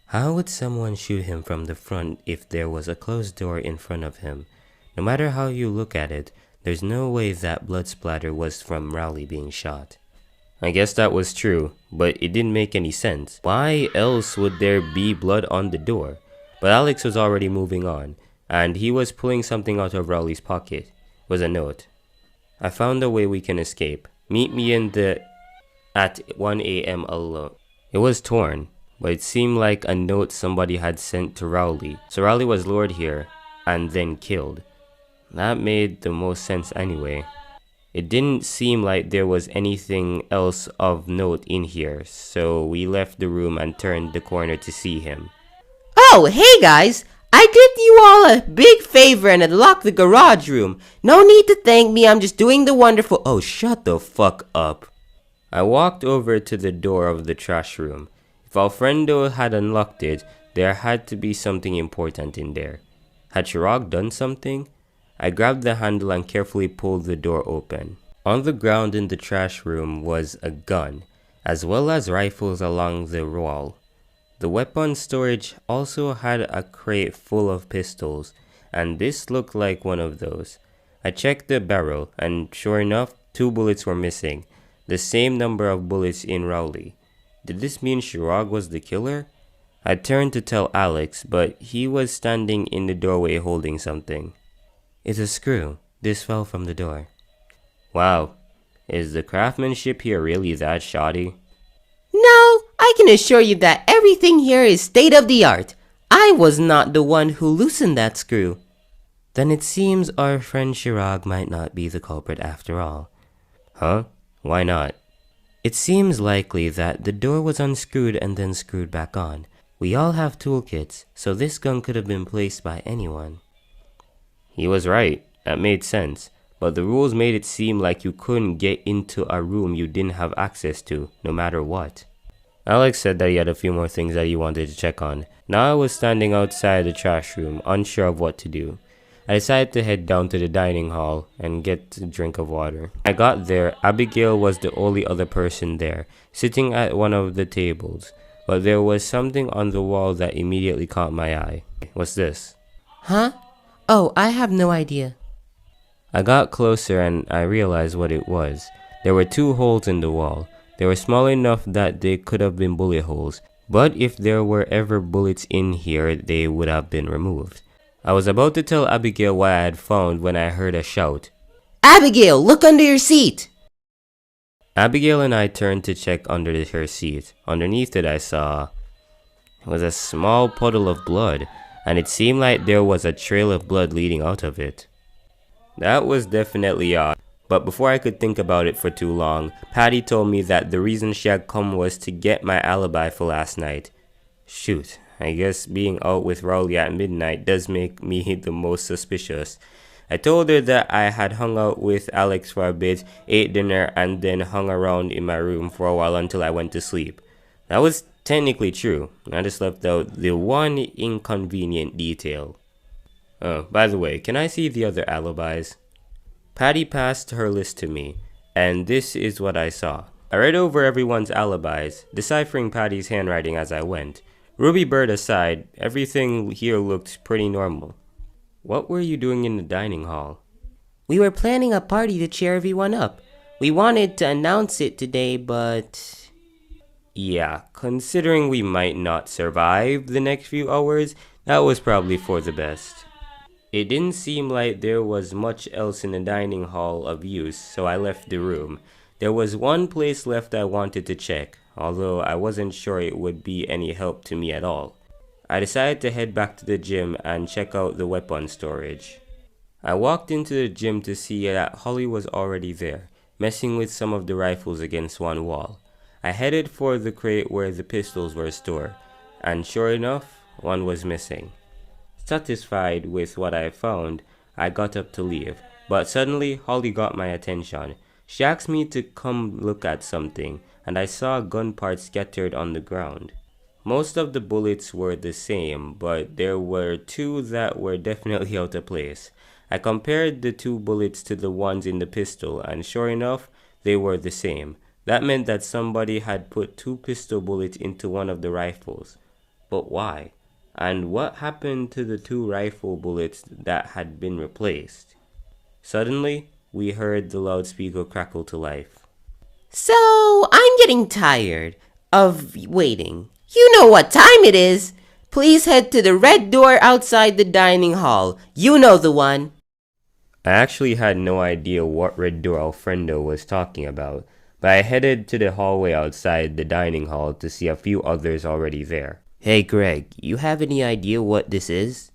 How would someone shoot him from the front if there was a closed door in front of him? No matter how you look at it, there's no way that blood splatter was from Rowley being shot. I guess that was true, but it didn't make any sense. Why else would there be blood on the door? But Alex was already moving on, and he was pulling something out of Rowley's pocket. It was a note. I found a way we can escape. Meet me at 1 a.m. alone. It was torn, but it seemed like a note somebody had sent to Rowley. So Rowley was lured here, and then killed. That made the most sense anyway. It didn't seem like there was anything else of note in here, so we left the room and turned the corner to see him. Oh, hey guys! I did you all a big favor and unlocked the garage room. No need to thank me, I'm just doing the wonderful— Oh, shut the fuck up. I walked over to the door of the trash room. If Alfredo had unlocked it, there had to be something important in there. Had Chirag done something? I grabbed the handle and carefully pulled the door open. On the ground in the trash room was a gun, as well as rifles along the wall. The weapon storage also had a crate full of pistols, and this looked like one of those. I checked the barrel, and sure enough, 2 bullets were missing, the same number of bullets in Rowley. Did this mean Chirag was the killer? I turned to tell Alex, but he was standing in the doorway holding something. It's a screw. This fell from the door. Wow. Is the craftsmanship here really that shoddy? No, I can assure you that everything here is state of the art. I was not the one who loosened that screw. Then it seems our friend Chirag might not be the culprit after all. Huh? Why not? It seems likely that the door was unscrewed and then screwed back on. We all have toolkits, so this gun could have been placed by anyone. He was right. That made sense. But the rules made it seem like you couldn't get into a room you didn't have access to, no matter what. Alex said that he had a few more things that he wanted to check on. Now I was standing outside the trash room, unsure of what to do. I decided to head down to the dining hall and get a drink of water. I got there, Abigail was the only other person there, sitting at one of the tables. But there was something on the wall that immediately caught my eye. What's this? Huh? Oh, I have no idea. I got closer and I realized what it was. There were 2 holes in the wall. They were small enough that they could have been bullet holes, but if there were ever bullets in here, they would have been removed. I was about to tell Abigail what I had found when I heard a shout. Abigail, look under your seat! Abigail and I turned to check under her seat. Underneath it I saw was a small puddle of blood, and it seemed like there was a trail of blood leading out of it. That was definitely odd, but before I could think about it for too long, Patty told me that the reason she had come was to get my alibi for last night. Shoot, I guess being out with Rowley at midnight does make me the most suspicious. I told her that I had hung out with Alex for a bit, ate dinner, and then hung around in my room for a while until I went to sleep. That was technically true. I just left out the one inconvenient detail. Oh, by the way, can I see the other alibis? Patty passed her list to me, and this is what I saw. I read over everyone's alibis, deciphering Patty's handwriting as I went. Ruby Bird aside, everything here looked pretty normal. What were you doing in the dining hall? We were planning a party to cheer everyone up. We wanted to announce it today, but... Yeah, considering we might not survive the next few hours, that was probably for the best. It didn't seem like there was much else in the dining hall of use, so I left the room. There was one place left I wanted to check, although I wasn't sure it would be any help to me at all. I decided to head back to the gym and check out the weapon storage. I walked into the gym to see that Holly was already there, messing with some of the rifles against one wall. I headed for the crate where the pistols were stored, and sure enough, one was missing. Satisfied with what I found, I got up to leave, but suddenly Holly got my attention. She asked me to come look at something, and I saw gun parts scattered on the ground. Most of the bullets were the same, but there were 2 that were definitely out of place. I compared the 2 bullets to the ones in the pistol, and sure enough, they were the same. That meant that somebody had put 2 pistol bullets into one of the rifles. But why? And what happened to the 2 rifle bullets that had been replaced? Suddenly, we heard the loudspeaker crackle to life. So, I'm getting tired of waiting. You know what time it is. Please head to the red door outside the dining hall. You know the one. I actually had no idea what red door Alfredo was talking about, but I headed to the hallway outside the dining hall to see a few others already there. Hey Greg, you have any idea what this is?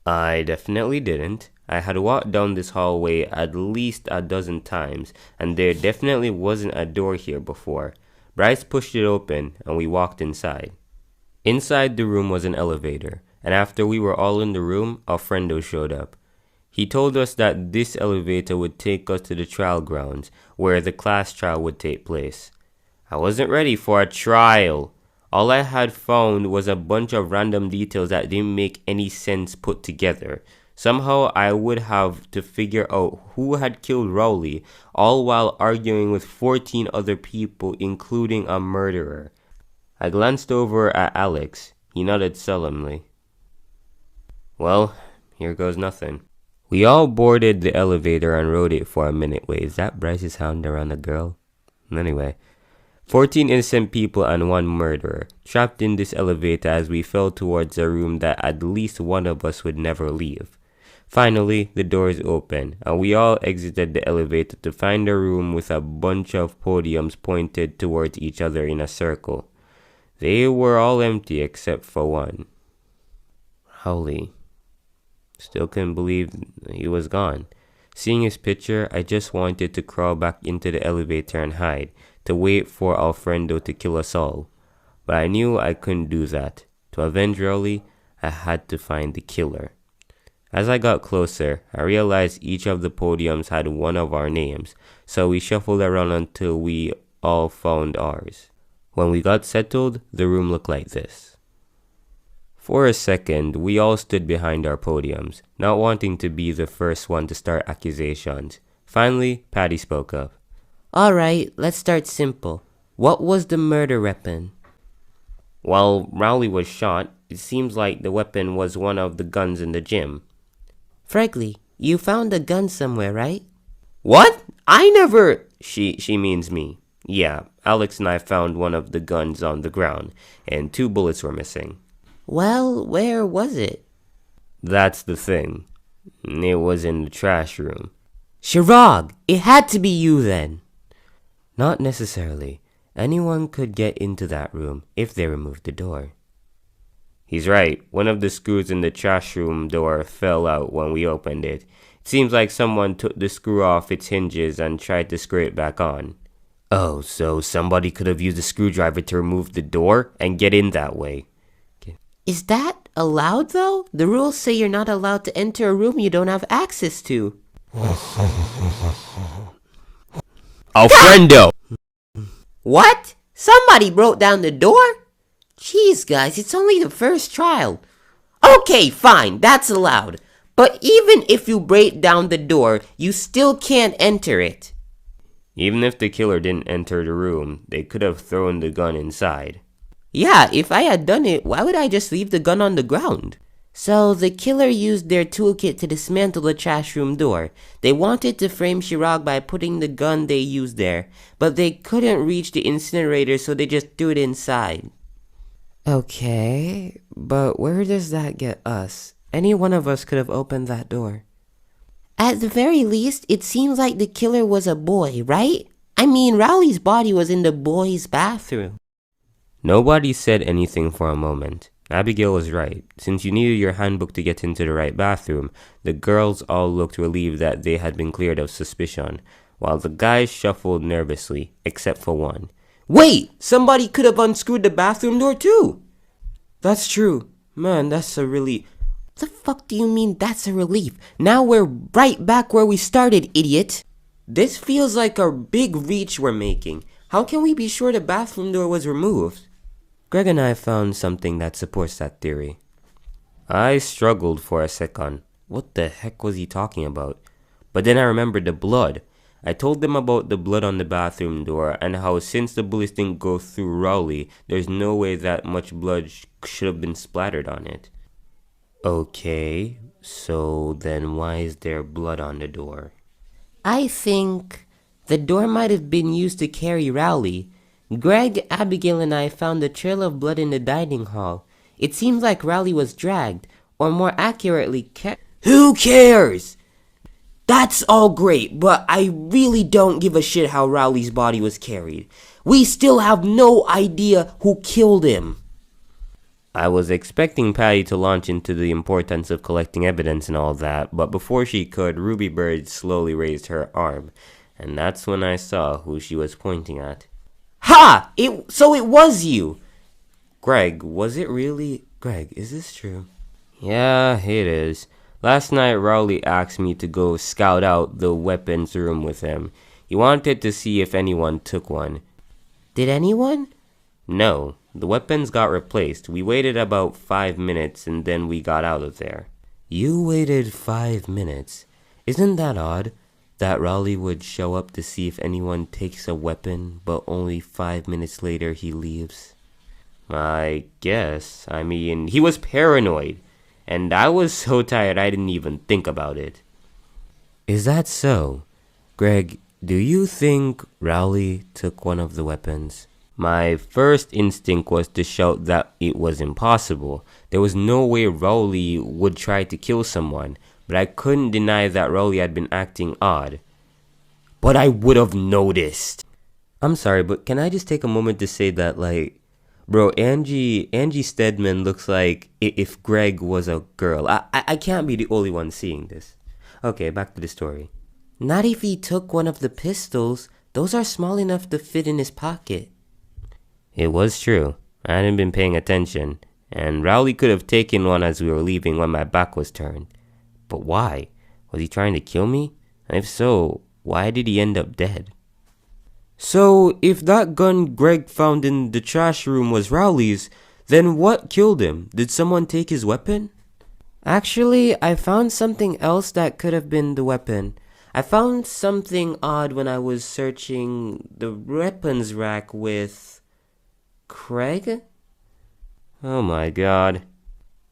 I definitely didn't. I had walked down this hallway at least a dozen times, and there definitely wasn't a door here before. Bryce pushed it open, and we walked inside. Inside the room was an elevator, and after we were all in the room, Alfredo showed up. He told us that this elevator would take us to the trial grounds, where the class trial would take place. I wasn't ready for a trial. All I had found was a bunch of random details that didn't make any sense put together. Somehow I would have to figure out who had killed Rowley, all while arguing with 14 other people, including a murderer. I glanced over at Alex. He nodded solemnly. Well, here goes nothing. We all boarded the elevator and rode it for a minute. Wait, is that Bryce's hound around a girl? Anyway, 14 innocent people and 1 murderer, trapped in this elevator as we fell towards a room that at least one of us would never leave. Finally, the doors opened, and we all exited the elevator to find a room with a bunch of podiums pointed towards each other in a circle. They were all empty except for one. Rowley. Still couldn't believe he was gone. Seeing his picture, I just wanted to crawl back into the elevator and hide, to wait for Alfredo to kill us all. But I knew I couldn't do that. To avenge Rowley, I had to find the killer. As I got closer, I realized each of the podiums had one of our names, so we shuffled around until we all found ours. When we got settled, the room looked like this. For a second, we all stood behind our podiums, not wanting to be the first one to start accusations. Finally, Patty spoke up. Alright, let's start simple. What was the murder weapon? While Rowley was shot, it seems like the weapon was one of the guns in the gym. Frankly, you found a gun somewhere, right? What? I never... She means me. Yeah, Alex and I found one of the guns on the ground, and 2 bullets were missing. Well, where was it? That's the thing. It was in the trash room. Shirag, it had to be you then. Not necessarily. Anyone could get into that room if they removed the door. He's right. One of the screws in the trash room door fell out when we opened it. It seems like someone took the screw off its hinges and tried to screw it back on. Oh, so somebody could have used a screwdriver to remove the door and get in that way. Is that allowed though? The rules say you're not allowed to enter a room you don't have access to. Alfredo! What? Somebody broke down the door? Jeez, guys, it's only the first trial. Okay, fine, that's allowed. But even if you break down the door, you still can't enter it. Even if the killer didn't enter the room, they could have thrown the gun inside. Yeah, if I had done it, why would I just leave the gun on the ground? So the killer used their toolkit to dismantle the trash room door. They wanted to frame Shirag by putting the gun they used there, but they couldn't reach the incinerator, so they just threw it inside. Okay, but where does that get us? Any one of us could have opened that door. At the very least, it seems like the killer was a boy, right? I mean, Rowley's body was in the boys' bathroom. Nobody said anything for a moment. Abigail was right. Since you needed your handbook to get into the right bathroom, the girls all looked relieved that they had been cleared of suspicion, while the guys shuffled nervously, except for one. Wait! Somebody could have unscrewed the bathroom door too! That's true. Man, that's a really... What the fuck do you mean that's a relief? Now we're right back where we started, idiot! This feels like a big reach we're making. How can we be sure the bathroom door was removed? Greg and I found something that supports that theory. I struggled for a second. What the heck was he talking about? But then I remembered the blood. I told them about the blood on the bathroom door and how since the bullets didn't go through Rowley, there's no way that much blood should have been splattered on it. Okay, so then why is there blood on the door? I think the door might have been used to carry Rowley. Greg, Abigail, and I found a trail of blood in the dining hall. It seems like Rowley was dragged, or more accurately, Who cares? That's all great, but I really don't give a shit how Rowley's body was carried. We still have no idea who killed him. I was expecting Patty to launch into the importance of collecting evidence and all that, but before she could, Ruby Bird slowly raised her arm, and that's when I saw who she was pointing at. Ha! So it was you! Greg, was it really? Greg, is this true? Yeah, it is. Last night, Rowley asked me to go scout out the weapons room with him. He wanted to see if anyone took one. Did anyone? No, the weapons got replaced. We waited about 5 minutes and then we got out of there. You waited 5 minutes? Isn't that odd? That Rowley would show up to see if anyone takes a weapon, but only 5 minutes later he leaves? I guess. I mean, he was paranoid. And I was so tired I didn't even think about it. Is that so? Greg, do you think Rowley took one of the weapons? My first instinct was to shout that it was impossible. There was no way Rowley would try to kill someone. but I couldn't deny that Rowley had been acting odd. But I would have noticed. I'm sorry, but can I just take a moment to say that, like, bro, Angie Stedman looks like if Greg was a girl. I can't be the only one seeing this. Okay, back to the story. Not if he took one of the pistols. Those are small enough to fit in his pocket. It was true. I hadn't been paying attention, and Rowley could have taken one as we were leaving when my back was turned. But why? Was he trying to kill me? And if so, why did he end up dead? So, if that gun Greg found in the trash room was Rowley's, then what killed him? Did someone take his weapon? Actually, I found something else that could have been the weapon. I found something odd when I was searching the weapons rack with Craig? Oh my god.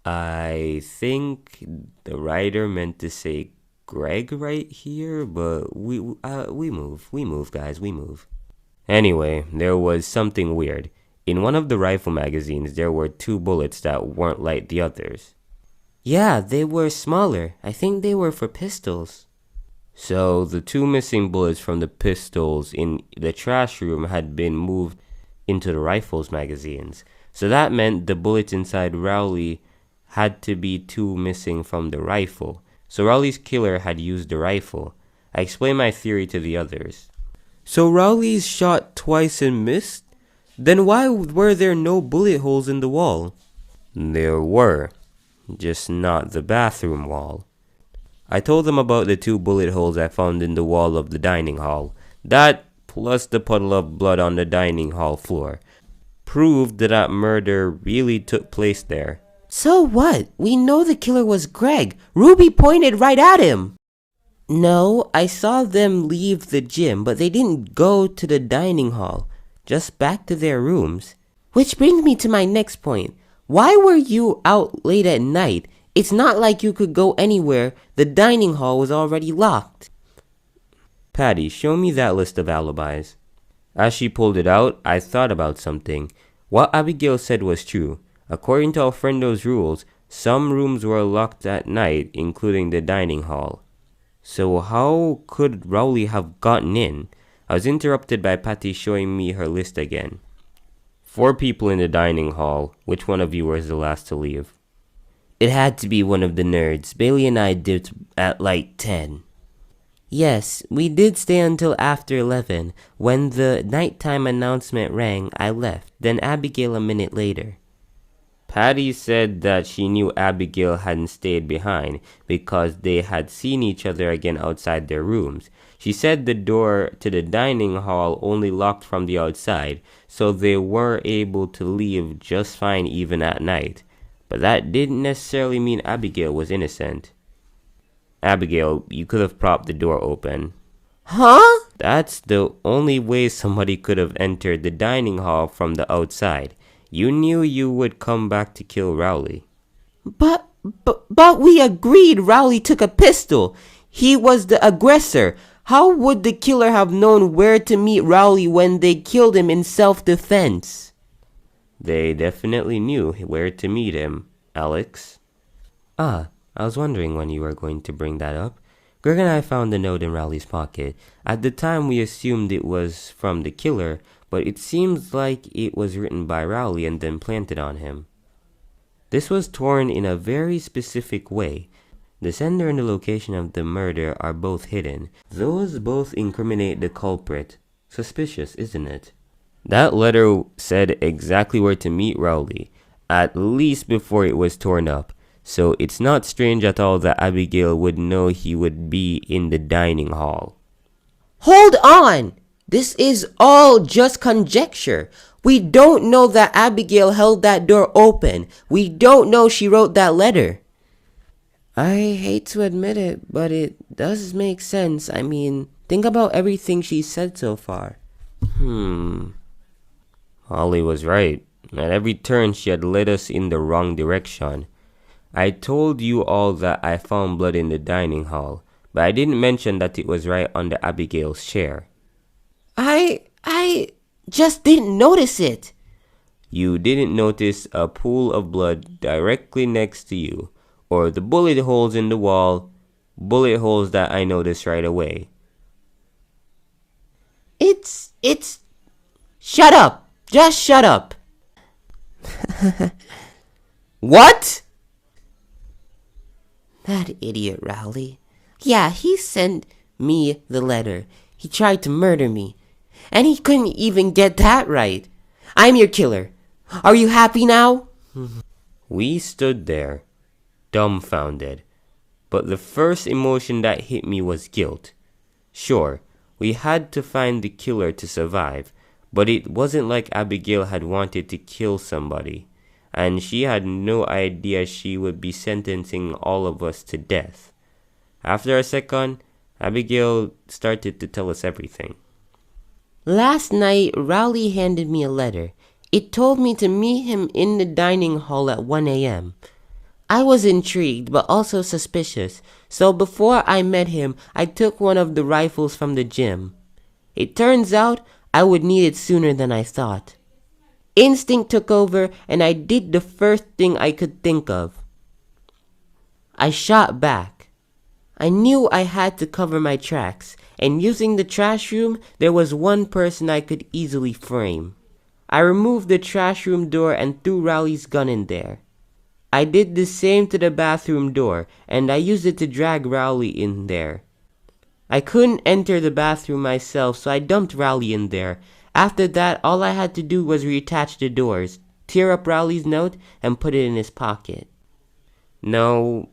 I think the writer meant to say Greg right here, but we move, guys, we move. Anyway, there was something weird. In one of the rifle magazines, there were 2 bullets that weren't like the others. Yeah, they were smaller. I think they were for pistols. So, the 2 missing bullets from the pistols in the trash room had been moved into the rifles magazines. So that meant the bullets inside Rowley had to be 2 missing from the rifle. So Rowley's killer had used the rifle. I explained my theory to the others. So Rowley's shot twice and missed? Then why were there no bullet holes in the wall? There were, just not the bathroom wall. I told them about the 2 bullet holes I found in the wall of the dining hall. That, plus the puddle of blood on the dining hall floor, proved that murder really took place there. So what? We know the killer was Greg. Ruby pointed right at him. No, I saw them leave the gym, but they didn't go to the dining hall. Just back to their rooms. Which brings me to my next point. Why were you out late at night? It's not like you could go anywhere. The dining hall was already locked. Patty, show me that list of alibis. As she pulled it out, I thought about something. What Abigail said was true. According to Alfredo's rules, some rooms were locked at night, including the dining hall. So how could Rowley have gotten in? I was interrupted by Patty showing me her list again. 4 people in the dining hall. Which one of you was the last to leave? It had to be one of the nerds. Bailey and I dipped at like 10. Yes, we did stay until after 11. When the nighttime announcement rang, I left. Then Abigail a minute later. Patty said that she knew Abigail hadn't stayed behind because they had seen each other again outside their rooms. She said the door to the dining hall only locked from the outside, so they were able to leave just fine even at night. But that didn't necessarily mean Abigail was innocent. Abigail, you could have propped the door open. Huh? That's the only way somebody could have entered the dining hall from the outside. You knew you would come back to kill Rowley. But we agreed Rowley took a pistol. He was the aggressor. How would the killer have known where to meet Rowley when they killed him in self-defense? They definitely knew where to meet him, Alex. I was wondering when you were going to bring that up. Greg and I found the note in Rowley's pocket. At the time, we assumed it was from the killer, but it seems like it was written by Rowley and then planted on him. This was torn in a very specific way. The sender and the location of the murder are both hidden. Those both incriminate the culprit. Suspicious, isn't it? That letter said exactly where to meet Rowley, at least before it was torn up. So it's not strange at all that Abigail would know he would be in the dining hall. Hold on! This is all just conjecture. We don't know that Abigail held that door open. We don't know she wrote that letter. I hate to admit it, but it does make sense. I mean, think about everything she said so far. Holly was right. At every turn she had led us in the wrong direction. I told you all that I found blood in the dining hall, but I didn't mention that it was right under Abigail's chair. I just didn't notice it. You didn't notice a pool of blood directly next to you, or the bullet holes in the wall, bullet holes that I noticed right away. It's. Shut up! Just shut up! What? That idiot Rowley. Yeah, he sent me the letter. He tried to murder me. And he couldn't even get that right. I'm your killer. Are you happy now? We stood there, dumbfounded. But the first emotion that hit me was guilt. Sure, we had to find the killer to survive, but it wasn't like Abigail had wanted to kill somebody, and she had no idea she would be sentencing all of us to death. After a second, Abigail started to tell us everything. Last night, Rowley handed me a letter. It told me to meet him in the dining hall at 1 a.m. I was intrigued, but also suspicious, so before I met him, I took one of the rifles from the gym. It turns out I would need it sooner than I thought. Instinct took over, and I did the first thing I could think of. I shot back. I knew I had to cover my tracks, and using the trash room, there was one person I could easily frame. I removed the trash room door and threw Rowley's gun in there. I did the same to the bathroom door, and I used it to drag Rowley in there. I couldn't enter the bathroom myself, so I dumped Rowley in there. After that, all I had to do was reattach the doors, tear up Rowley's note, and put it in his pocket. No,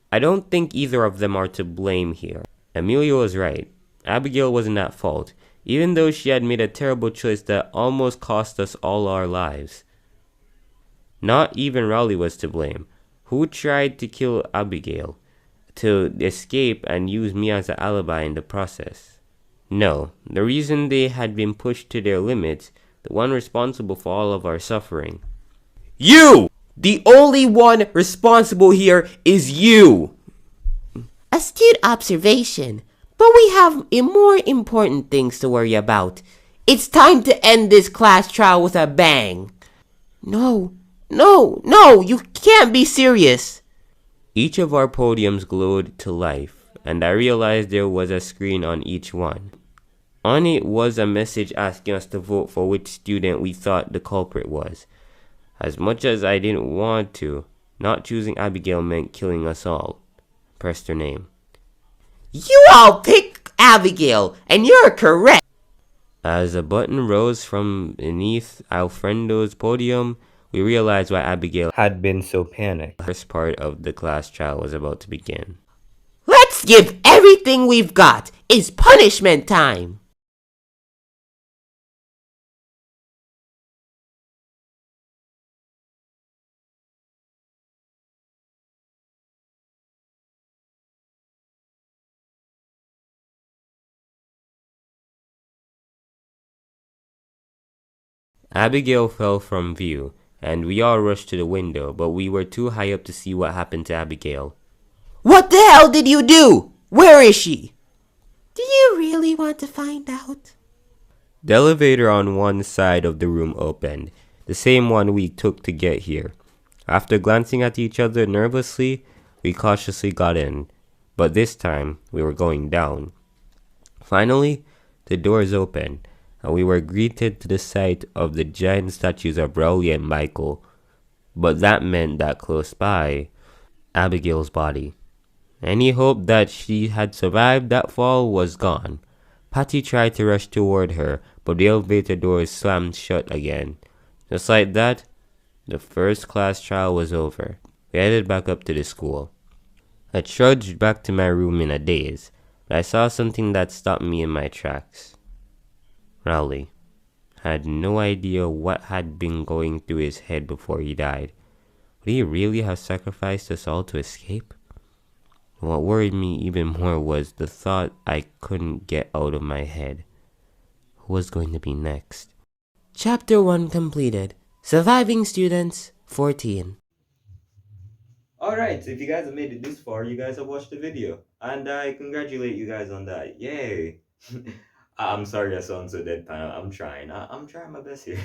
I don't think either of them are to blame here. Amelia was right. Abigail wasn't at fault, even though she had made a terrible choice that almost cost us all our lives. Not even Rowley was to blame, who tried to kill Abigail, to escape and use me as an alibi in the process. No, the reason they had been pushed to their limits, the one responsible for all of our suffering. You! The only one responsible here is you! Astute observation, but we have more important things to worry about. It's time to end this class trial with a bang. No, you can't be serious. Each of our podiums glowed to life, and I realized there was a screen on each one. On it was a message asking us to vote for which student we thought the culprit was. As much as I didn't want to, not choosing Abigail meant killing us all. Pressed her name. You all picked Abigail, and you're correct. As a button rose from beneath Alfredo's podium, we realized why Abigail had been so panicked. The first part of the class trial was about to begin. Let's give everything we've got. It's punishment time. Abigail fell from view, and we all rushed to the window, but we were too high up to see what happened to Abigail. What the hell did you do? Where is she? Do you really want to find out? The elevator on one side of the room opened, the same one we took to get here. After glancing at each other nervously, we cautiously got in, but this time we were going down. Finally, the doors opened, and we were greeted to the sight of the giant statues of Rowley and Michael. But that meant that close by, Abigail's body. Any hope that she had survived that fall was gone. Patty tried to rush toward her, but the elevator doors slammed shut again. Just like that, the first class trial was over. We headed back up to the school. I trudged back to my room in a daze, but I saw something that stopped me in my tracks. Rowley had no idea what had been going through his head before he died. Would he really have sacrificed us all to escape? What worried me even more was the thought I couldn't get out of my head. Who was going to be next? Chapter 1 completed. Surviving students, 14. Alright, so if you guys have made it this far, you guys have watched the video. And I congratulate you guys on that. Yay! I'm sorry I sound so deadpan. I'm trying. I'm trying my best here.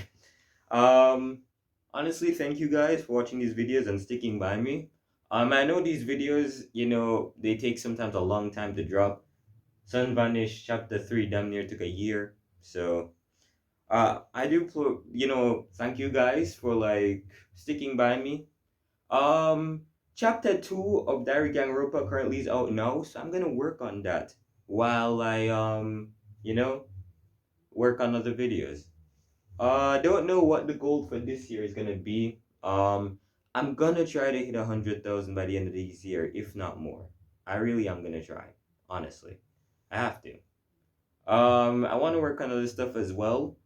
Honestly, thank you guys for watching these videos and sticking by me. I know these videos, they take sometimes a long time to drop. Sun Vanish Chapter 3 damn near took a year. So, I do, thank you guys for, like, sticking by me. Chapter 2 of Diaryganropa currently is out now, so I'm gonna work on that while I, you know, work on other videos. I don't know what the goal for this year is gonna be. I'm gonna try to hit 100,000 by the end of this year, if not more. I really am gonna try, honestly. I have to. I want to work on other stuff as well.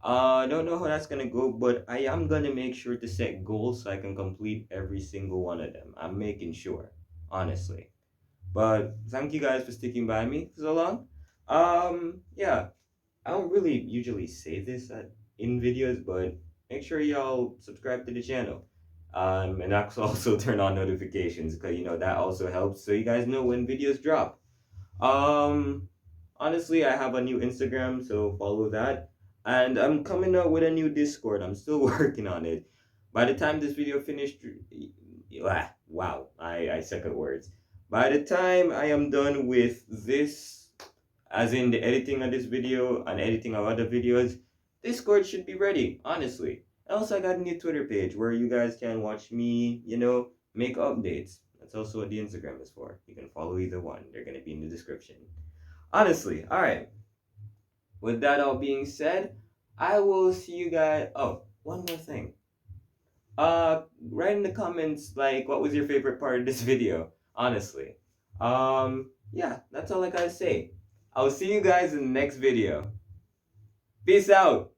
I don't know how that's gonna go, but I am gonna make sure to set goals so I can complete every single one of them. I'm making sure, honestly. But thank you guys for sticking by me for so long. Yeah, I don't really usually say this in videos, but make sure y'all subscribe to the channel. And also turn on notifications because that also helps so you guys know when videos drop. Um, Honestly, I have a new Instagram, so follow that. And I'm coming out with a new Discord. I'm still working on it. By the time this video finished, wow, I suck at words. By the time I am done with this, as in the editing of this video and editing of other videos, Discord should be ready, honestly. And also, I got a new Twitter page where you guys can watch me, make updates. That's also what the Instagram is for. You can follow either one. They're going to be in the description. Honestly, alright. With that all being said, I will see you guys. Oh, one more thing. Write in the comments like what was your favorite part of this video. Honestly. Yeah, that's all I gotta say. I'll see you guys in the next video. Peace out.